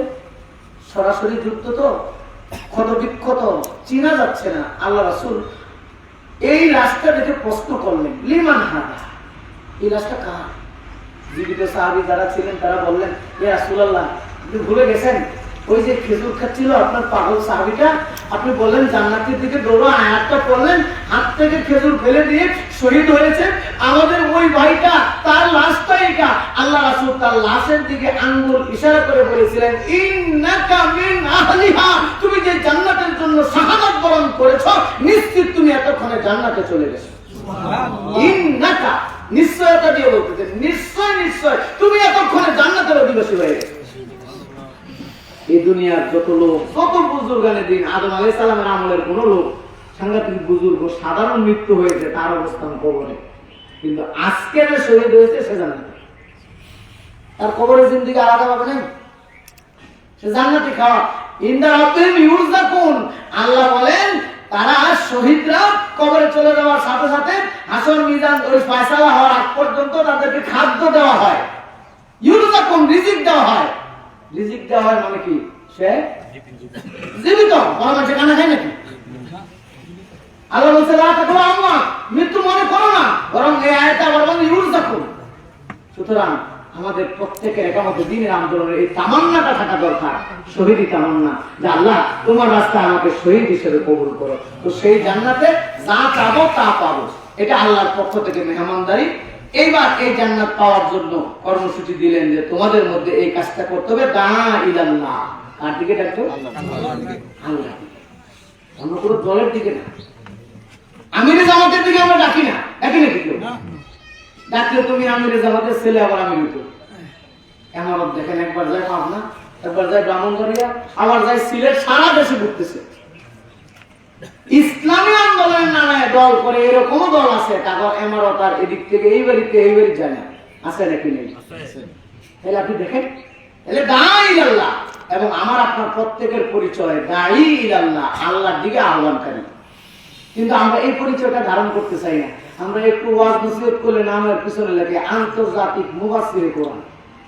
সরাসরি যুদ্ধ তো, ক্ষত বিক্ষত, চিনা যাচ্ছে না। আল্লাহ রাসূল এই লাশটা দেখে প্রশ্ন করলেন, লিমান হাদা, এই লাশটা কার? জীবিত সাহাবী যারা ছিলেন তারা বললেন, ইয়া রাসূলুল্লাহ, আপনি ভুলে গেছেন ওই যে খেজুর খাচ্ছিল আপনার পাগল সাহাবীটা, আপনি বললেন জান্নাতের দিকে দৌড়ো, আয়াতটা পড়লেন, হাত থেকে খেজুর ফেলে দিয়ে শহীদ হয়েছে আমাদের ওই ভাইটা, তার লাশটা এটা। আল্লাহ রাসূল তার লাশের দিকে আঙ্গুল ইশারা করে বলেছিলেন, ইন্নাকা মিন আহলিহা, তুমি যে জান্নাতের জন্য শাহাদাত বরণ করেছো, নিশ্চিত তুমি এতক্ষণে জান্নাতে চলে গেছো। সুবহানাল্লাহ। ইন্নাকা, নিশ্চয়তা দিয়ে বলতেছেন, নিশ্চয় নিশ্চয় তুমি এতক্ষণে জান্নাতের অধিবাসী হয়ে গেছো। এই দুনিয়ার যত লোক, কত বুজুর্গানের দিন, আদম আলাইহিস সালামের আমলের কোন লোক সাংঘাতিক বুজুর্গ সাধারণ মৃত্যু হয়েছে, তার অবস্থান কবরে। কিন্তু আজকে যে শহীদ হয়েছে সে জান্নাতে, তার কবরের জিন্দেগি আলাদা ভাবে নাই, সে জান্নাতে খাওয়া। ইনদা রাব্বিহিম ইউরযাকুন, আল্লাহ বলেন তারা শহীদরা কবরে চলে যাওয়ার সাথে সাথে হাসর মিজান ওই ফয়সালা হওয়ার আগ পর্যন্ত তাদেরকে খাদ্য দেওয়া হয়, ইউরযাকুন, রিজিক দেওয়া হয়। রিজিক দেওয়া হয় মানে কি? সে জীবিত, বরং সেখানে খায় নাকি? আল্লাহ বলছে লা তাকুলু আম্মা, মৃত্যু মনে করো না, বরং এই আয়াতে আবার বলে ইউরযাকুন। সুতরাং আমাদের প্রত্যেকের একামতে দ্বীনের আন্দোলনের এই তামান্নাটা থাকা দরকার, শহীদি তামান্না, যে আল্লাহ তোমার রাস্তায় আমাকে শহীদ হিসেবে কবুল করো। তো সেই জান্নাতে যা চাবো তা পাবো, এটা আল্লাহর পক্ষ থেকে মেহমানদারি। এইবার এই জান্নাত পাওয়ার জন্য কর্মসূচি দিলেন যে তোমাদের মধ্যে এই কাজটা করতে হবে, দা ইলাল্লাহ। কার দিকে ডাকতো? আল্লাহ। অন্য কোনো দলের দিকে না, আমিরে জামাতের দিকে আমরা ডাকি না, ডাকি নাকি কেউ? ডাকলে তুমি আমিরে জামাতের ছেলে, আবার আমির তো এমন দেখেন, একবার যায় পাবনা, একবার যায় ব্রাহ্মণবাড়িয়া, আবার যায় সিলেট, সারা দেশে ঘুরতেছে। ইসলামী আন্দোলনের নানায় দল করে, এরকমও দল আছে, তারপর এমারত আর এদিক থেকে এই বাড়িতে এই বাড়ি যায় না, আছে নাকি নেই? তাহলে আপনি দেখেন, তাহলে দাঈ ইলাল্লাহ, এবং আমার আপনার প্রত্যেকের পরিচয় দাঈ ইলাল্লাহ, আল্লাহর দিকে আহ্বানকারী। কিন্তু আমরা এই পরিচয়টা ধারণ করতে চাই না। আমরা একটু ওয়াজ নসিহত করলে নামের পিছনে লেখে আন্তর্জাতিক মুফাসসির কোরআন,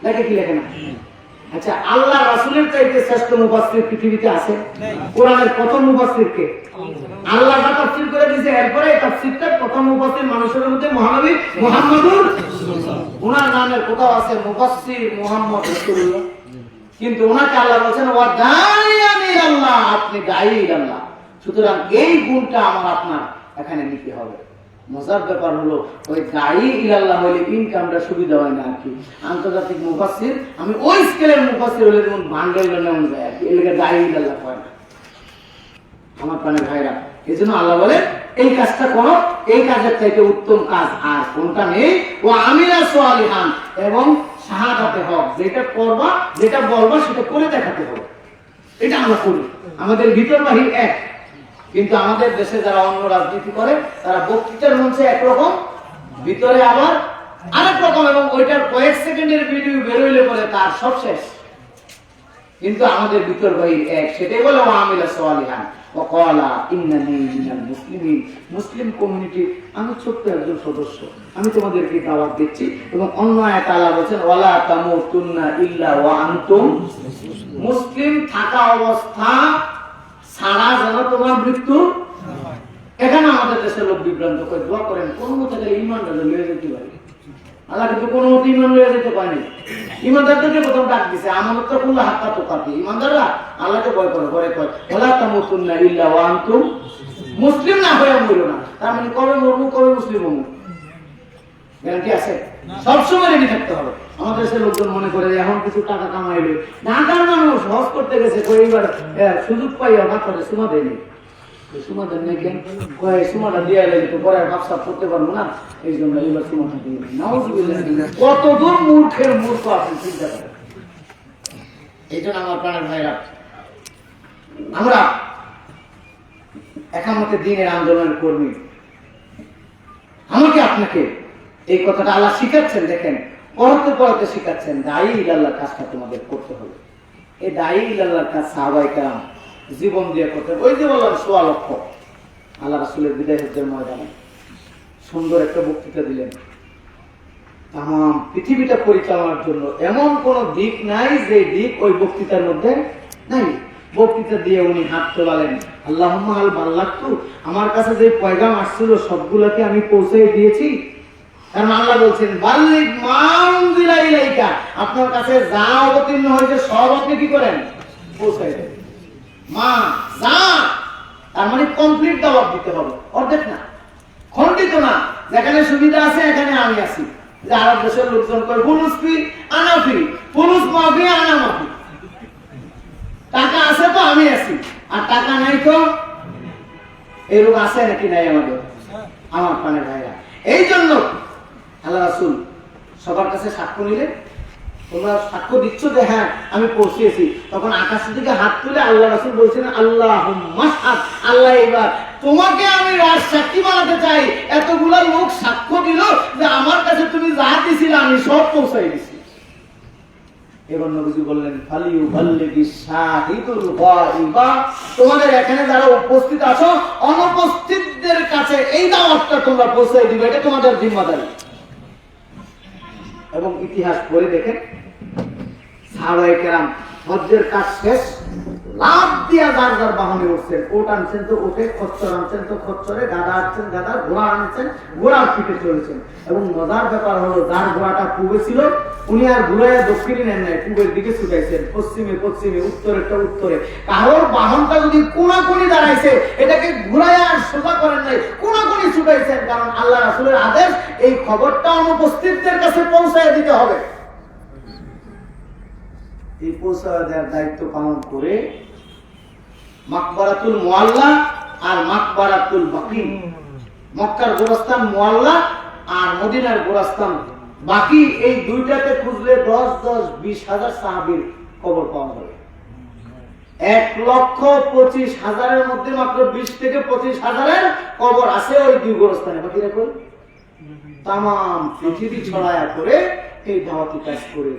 লেখে কি লেখে না? আচ্ছা, আল্লাহ রাসূলের চাইতে শ্রেষ্ঠ মুফাসসির পৃথিবীতে আছে? কোরআনের প্রথম মুফাসসির কে? আল্লাহ তাফসীর করে দিয়েছে, এরপরে এই তাফসীরটা প্রথম মুফাসসির মানুষের মধ্যে মহানবী মুহাম্মদুর রাসূলুল্লাহ, ওনার নামের কোথাও আছে মুফাসসির মুহাম্মদ রাসূলুল্লাহ, কিন্তু ওনাকে আল্লাহ বলেছেন ওয়া দাঈয়ান ইলাল্লাহ, আপনি দাঈ ইলাল্লাহ। সুতরাং এই গুণটা আমার আপনার এখানে নিতে হবে। মজার ব্যাপার হলো, ওই দাঈ ইলাল্লাহ হইলে ইনকামটা সুবিধা হয় না আর কি। আন্তর্জাতিক মুফাসসির, আমি ওই স্কেলের মুফাসসির হলে যেমন বাঙালিরা নেমন যায় আর কি, এর দাঈ ইলাল্লাহ হয় না। আমার প্রাণের ভাইরা, এই জন্য আল্লাহ বলে এই কাজটা করো, এই কাজের চাইতে উত্তম কাজ আর কোনটা নেই। ও আমিলা সালিহান, এবং শাহাদাতে হক, যেটা করবা যেটা বলবা সেটা করে দেখাতে হবে। এটা আমরা করি, আমাদের ভিতর বাহির এক। কিন্তু আমাদের দেশে যারা অন্য রাজনীতি করে তারা বক্তৃতার মঞ্চে একরকম, ভিতরে আবার আরেক রকম, এবং ওইটার কয়েক সেকেন্ডের ভিডিও বেরোইলে পরে তার সব শেষ। কিন্তু আমাদের ভিতর বাহির এক, সেটাই বলে ও আমিলা সালিহান ওয়া ক্বালা ইন্নানি মিনাল মুসলিমিন। মুসলিম কমিউনিটি আমি ছোট্ট একজন সদস্য, আমি তোমাদেরকে দাওয়াত দিচ্ছি। এবং অন্য আয়াতে আল্লাহ বলেছেন ওয়ালা তামুতুন্না ইল্লা ওয়া আনতুম মুসলিম থাকা অবস্থা ছাড়া যেন তোমার মৃত্যু। এখানে আমাদের দেশের লোক বিভ্রান্ত করে দোয়া করেন কোন মতে গেলে ইমানটা লয়ে যেতে পারে। আল্লাহ কিন্তু কোনো মতে ইমান লয়ে যেতে পারেনি। ইমানদারদেরকে প্রথম ডাক দিছে আমানত করলে হাতটা তোকাতে। ইমানদাররা আল্লাহকে ভয় করে, ঘরে কয় ওয়ালা তামুতুন্না ইল্লা ওয়া আনতুম মুসলিম না হয়ে মরো না। তার মানে কবে মরবো, কবে মুসলিম হবো, গ্যারান্টি আছে? সবসময় রেডি থাকতে হবে। আমাদের দেশের লোকজন মনে করে এখন কিছু টাকা কামাইবে, ঢাকার মানুষ হজ করতে গেছে, এইবার সুযোগ পাইয়া ভাগ করে সুমা দেয়নি। সুমা দেন নাকি সুমাটা দিয়ে তো পরে ব্যবসা করতে পারবো না, এই জন্য এইবার সুমাটা দিয়ে কত দূর মূর্খের মূর্খ আপনি চিন্তা করেন। এই জন্য আমার প্রাণের ভাইরা, আমরা একামতে দ্বীনের আন্দোলনের কর্মী। আমাকে আপনাকে এই কথাটা আল্লাহ শিখাচ্ছেন, দেখেন পড়াতে পড়াতে শিখাচ্ছেন দায়ী ইলাল্লাহর কাজটা তোমাদের করতে হবে। এই দায়ী ইলাল্লাহর কাজ সাহাবায়ে কেরাম জীবন দিয়ে করতে। ওই যে বললাম ১৬ লক্ষ আল্লাহ রাসূলের বিদায় হজ্জের ময়দানে সুন্দর একটা বক্তৃতা দিলেন। তামাম পৃথিবীটা পরিচালনার জন্য এমন কোন দিক নাই যে দিক ওই বক্তৃতার মধ্যে নাই। বক্তৃতা দিয়ে উনি হাত তোলালেন, আল্লাহুম্মা হাল বাল্লাগতু, আমার কাছে যে পয়গাম আসছিল সবগুলোকে আমি পৌঁছে দিয়েছি। কারণ আল্লাহ বলছেন বাল্লিগ মা উনজিলা ইলাইকা, আপনার কাছে যা অবতীর্ণ হয়েছে সব আপনি কি করেন, পৌঁছায় দেন। মা যা, তার মানে কমপ্লিট দাওয়াত দিতে হবে, অর্ধেক না, খণ্ডিত না। যেখানে সুবিধা আছে এখানে আমি আছি। যে আরব দেশের লোকজন কয় ফুলুস ফি আনা ফি, ফুলুস মাফি আনা মাফি, টাকা আছে তো আমি আছি, আর টাকা নাই তো। এই রোগ আছে নাকি নাই আমাদের? আমার প্রাণের ভাইরা, এই জন্য আল্লাহ রাসূল সবার কাছে সাক্ষ্য নিলেন। তোমরা সাক্ষ্য দিচ্ছ যে হ্যাঁ আমি পৌঁছেছি। তখন আকাশের দিকে হাত তুলে আল্লাহ রাসূল বলছেন আল্লাহুম্মা শাহাদ, আল্লাহ এবার তোমাকে আমি রাজ সাক্ষী বানাতে চাই। এতগুলা লোক সাক্ষ্য দিল যে আমার কাছে তুমি যা দিছিলে আমি সব পৌঁছাই দিছি। এবার নবীজি বললেন ফালিউবাল্লিগিশ শাহিদুল গায়বা, তোমাদের এখানে যারা উপস্থিত আছো অনুপস্থিতদের কাছে এই দাওয়াতটা তোমরা পৌঁছাই দিবে, এটা তোমাদের জিম্মাদারি। এবং ইতিহাস পড়ে দেখেন সাহাবায়ে কেরাম হজ্জের কাজ শেষ, লাফ দিয়া যার যার বাহনে উঠছেন। ওট আনছেন তো ওটে, খচ্চর আনছেন তো খচ্চরে, গাদা আনছেন গাদা, ঘোড়া আনছেন ঘোড়ার পিঠে চলেছেন। এবং মজার ব্যাপার হলো যার ঘোড়াটা পূবে ছিল উনি আর ঘুরাইয়া দক্ষিণে নেন নাই, পূবের দিকে ছুটাইছেন, পশ্চিমে পশ্চিমে, উত্তরেরটা উত্তরে। কারোর বাহনটা যদি কোনাকুনি দাঁড়াইছে এটাকে ঘুরাইয়া আর সোজা করেন নাই, কোনাকুনি ছুটাইছেন। কারণ আল্লাহ রাসূলের আদেশ এই খবরটা অনুপস্থিতদের কাছে পৌঁছায় দিতে হবে। এই পৌঁছায় দেওয়ার দায়িত্ব পালন করে মাকবারাতুল মুআল্লা আর মাকবারাতুল বাকি, মক্কার গোরস্থান মুআল্লা আর মদিনার গোরস্থান বাকি, এই দুইটাতে খুঁজলে 10-20 হাজার সাহাবীর কবর পাওয়া যাবে। 1,25,000-এর মধ্যে মাত্র 20 থেকে 25,000-এর কবর আছে ওই দুই গোরস্থানে। বাকি দেখুন তামাম পৃথিবী ছড়ায়া করে এই দাওয়াতি কাজ করে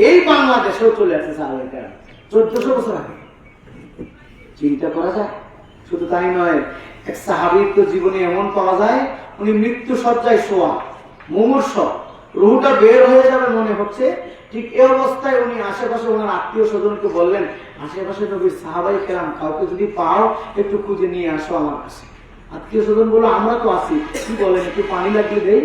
এই বাংলাদেশেও চলে আসছে সাহাবায়ে কেরাম 1400 বছর আগে। চিন্তা করা যায়। শুধু তাই নয়, এক সাহাবীর তো জীবনে এমন পাওয়া যায় উনি মৃত্যু সজ্জায় শোয়া, মুমূর্ষ, রুহটা বের হয়ে যাবে মনে হচ্ছে। ঠিক এই অবস্থায় উনি আশেপাশে ওনার আত্মীয় স্বজনকে বললেন, আশেপাশে নবীর সাহাবায়ে কেরাম কাউকে যদি পাও একটু খুঁজে নিয়ে আসো আমার কাছে। আত্মীয় স্বজন বললো আমরা তো আছি, কি বলেন একটু পানি লাগলে দেই,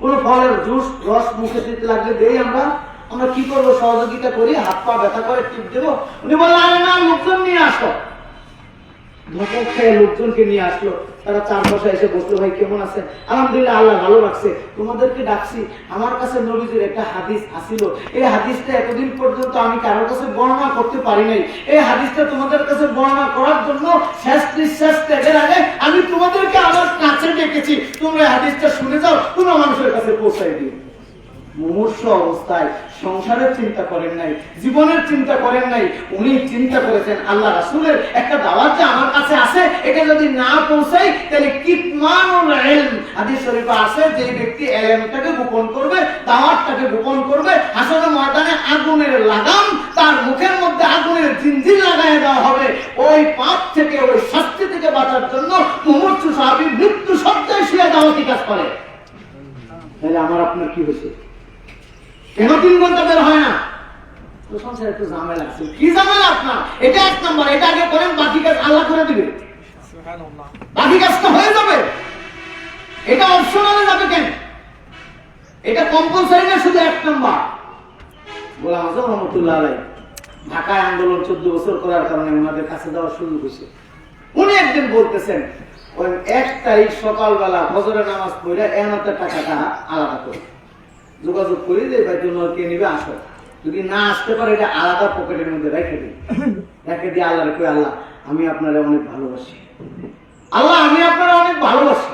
কোন ফলের জুস রস মুখে দিতে লাগলে দেই, আমরা কি করবো, সহযোগিতা করি, হাত পা ব্যথা করে টিপ দেবো। উনি বললেন আরে না, লোকজন নিয়ে আসো। ধমক খেয়ে লোকজনকে নিয়ে আসলো, তারা চারপাশে এসে বসলো, ভাই কেমন আছেন? আলহামদুলিল্লাহ, আল্লাহ ভালো রাখছে, তোমাদেরকে ডাকছি, আমার কাছে নবীজির একটা হাদিস আসিল, এই হাদিসটা এতদিন পর্যন্ত আমি কারোর কাছে বর্ণনা করতে পারি নাই, এই হাদিসটা তোমাদের কাছে বর্ণনা করার জন্য শেষ নিঃশ্বাস ত্যাগের আগে আমি তোমাদেরকে আমার কাছে ডেকেছি, তোমরা এই হাদিসটা শুনে যাও, তোমরা মানুষের কাছে পৌঁছাই দিও। মুমূর্ষ অবস্থায় সংসারের চিন্তা করেন নাই, জীবনের চিন্তা করেন নাই, উনি চিন্তা করেছেন আল্লাহ রাসূলের একটা দাওয়াত যে আমার কাছে আছে, এটা যদি না পৌঁছাই তাহলে কিতমানুল ইলম, হাদিস শরীফে আছে যে ব্যক্তি ইলমটাকে গোপন করবে, দাওয়াতটাকে গোপন করবে, হাসরের ময়দানে আগুনের লাগাম তার মুখের মধ্যে আগুনের জিনজির লাগায় দেওয়া হবে। ওই পাপ থেকে, ওই শাস্তি থেকে বাঁচার জন্য মুমূর্ষ সাহাবী মৃত্যু শয্যায় শুয়ে দাওয়াতি কাজ করে। তাহলে আমার আপনার কি হয়েছে? কেন 3 ঘন্টা বের হয় না? তো সংসারে একটু ঝামেলা আছে। কি ঝামেলা আপনার? এটা 1 নাম্বার, এটা আগে করেন, বাকি কাজ আল্লাহ করে দিবে। সুবহানাল্লাহ, বাকি কাজ তো হয়ে যাবে। এটা অপশনালে যাবে কেন? এটা কম্পালসারি না, শুধু 1 নাম্বার। গোলাম আজম রহমাতুল্লাহ আলাইহি ঢাকায় আন্দোলন 14 বছর করার কারণে ওনাদের কাছে যাওয়ার সুযোগ হয়েছে। উনি একদিন বলতেছেন, ওই 1 তারিখ সকালবেলা ফজরের নামাজ পড়ে এনাদের টাকাটা আলাদা করে যোগাযোগ করি যে বাইতুল মাল কে নিবে আসো, যদি না আসতে পারে এটা আলাদা পকেটের মধ্যে রেখে দিই, রেখে দিয়ে আল্লাহরে কই, আল্লাহ আমি আপনারা অনেক ভালোবাসি, আল্লাহ আমি আপনারা অনেক ভালোবাসি।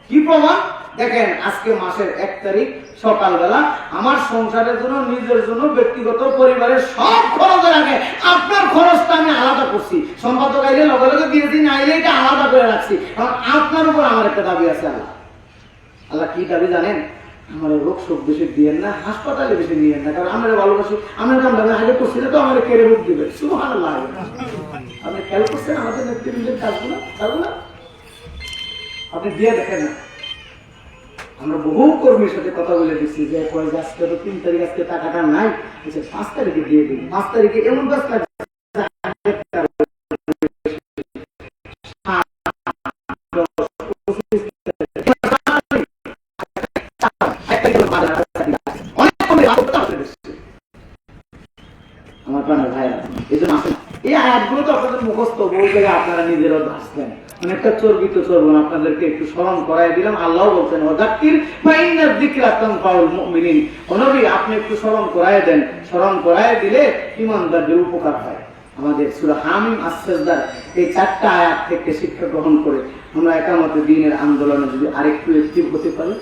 কি প্রমাণ? দেখেন আজকে মাসের 1 তারিখ সকালবেলা আমার সংসারের জন্য, নিজের জন্য, ব্যক্তিগত পরিবারের সব খরচের আগে আপনার খরচটা আমি আলাদা করছি। সম্পাদক আইলে লগে লগে দিয়ে দিন, আইলে এটা আলাদা করে রাখছি, কারণ আপনার উপর আমার একটা দাবি আছে। আল্লাহ আল্লাহ কি দাবি জানেন? আমার রোগ শোক বেশি দিয়েন না, হাসপাতালে বেশি নিয়েন না, কারণ আমরা ভালোবাসি, আমরা কাম দাবি আগে করছি না তো আমার কেড়ে রোগ দিবে। সুবহানাল্লাহ, আপনি খেয়াল করছেন আমাদের নেতৃবৃন্দের কাজগুলো? আপনি দিয়ে দেখেন না, আমরা বহু কর্মীর সাথে কথা বলে দিচ্ছি যে আজকে তো 3 তারিখ, আজকে টাকাটা নাই, 5 তারিখে দিয়ে দিন। 5 তারিখে এমন কাজ আমার প্রাণের ভাইরা, এই জন্য এই আয়াতগুলো তো আপনাদের মুখস্থ, বহু জায়গায় আপনারা নিজেরাও আসবেন, অনেকটা চর্বিত চর্বণ আপনাদেরকে একটু স্মরণ করাই দিলাম। আল্লাহ বলছেন ওয়াযাক্কির ফাইন্না যিকরা তানফাউল মুমিনিন, ও নবী আপনি একটু স্মরণ করায় দেন, স্মরণ করায় দিলে ঈমানদারদের উপকার হয়। আমাদের সূরা হামিম আস-সাজদার এই 4টা আয়াত থেকে শিক্ষা গ্রহণ করে আমরা একামতে দ্বীনের আন্দোলনে যদি আরেকটু অ্যাক্টিভ হতে পারি,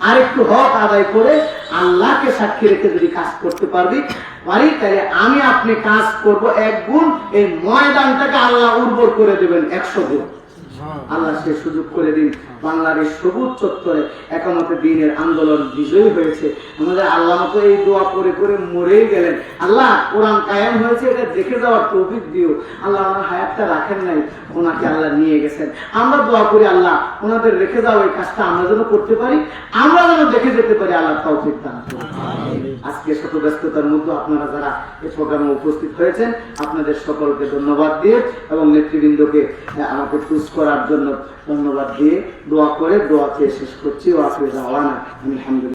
আরেকটু হক আদায় করে আল্লাহকে সাক্ষী রেখে যদি কাজ করতে পারি, তাহলে আমি আপনি কাজ করব 1 গুণ, এই ময়দানটাকে আল্লাহ উর্বর করে দেবেন 100 গুণ। আল্লাহ সে সুযোগ করে দিন। বাংলার এই সবুজ চত্বরে একামতে দ্বীনের আন্দোলন বিজয়ী হয়েছে। আমাদের আল্লাহ মতো এই দোয়া করে করে মরেই গেলেন। আল্লাহ কোরআন কায়েম হয়েছে, এটা দেখে যাওয়ার তৌফিক দিও। আল্লাহ ওনার হায়াতটা রাখেন নাই, ওনাকে আল্লাহ নিয়ে গেছেন। আমরা দোয়া করি আল্লাহ ওনাদের রেখে যাও এই কাজটা আমরা যেন করতে পারি, আমরা যেন দেখে যেতে পারি। আল্লাহ তৌফিক দান করুন। আজকে শত ব্যস্ততার মধ্যে আপনারা যারা এই প্রোগ্রামে উপস্থিত হয়েছেন, আপনাদের সকলকে ধন্যবাদ দিয়ে এবং নেতৃবৃন্দকে আমাকে চুজ করার জন্য ধন্যবাদ দিয়ে দোয়া করে দোয়া চেয়ে শেষ করছি। ওয়া আখিরু দাওয়ানা আলহামদুলিল্লাহ।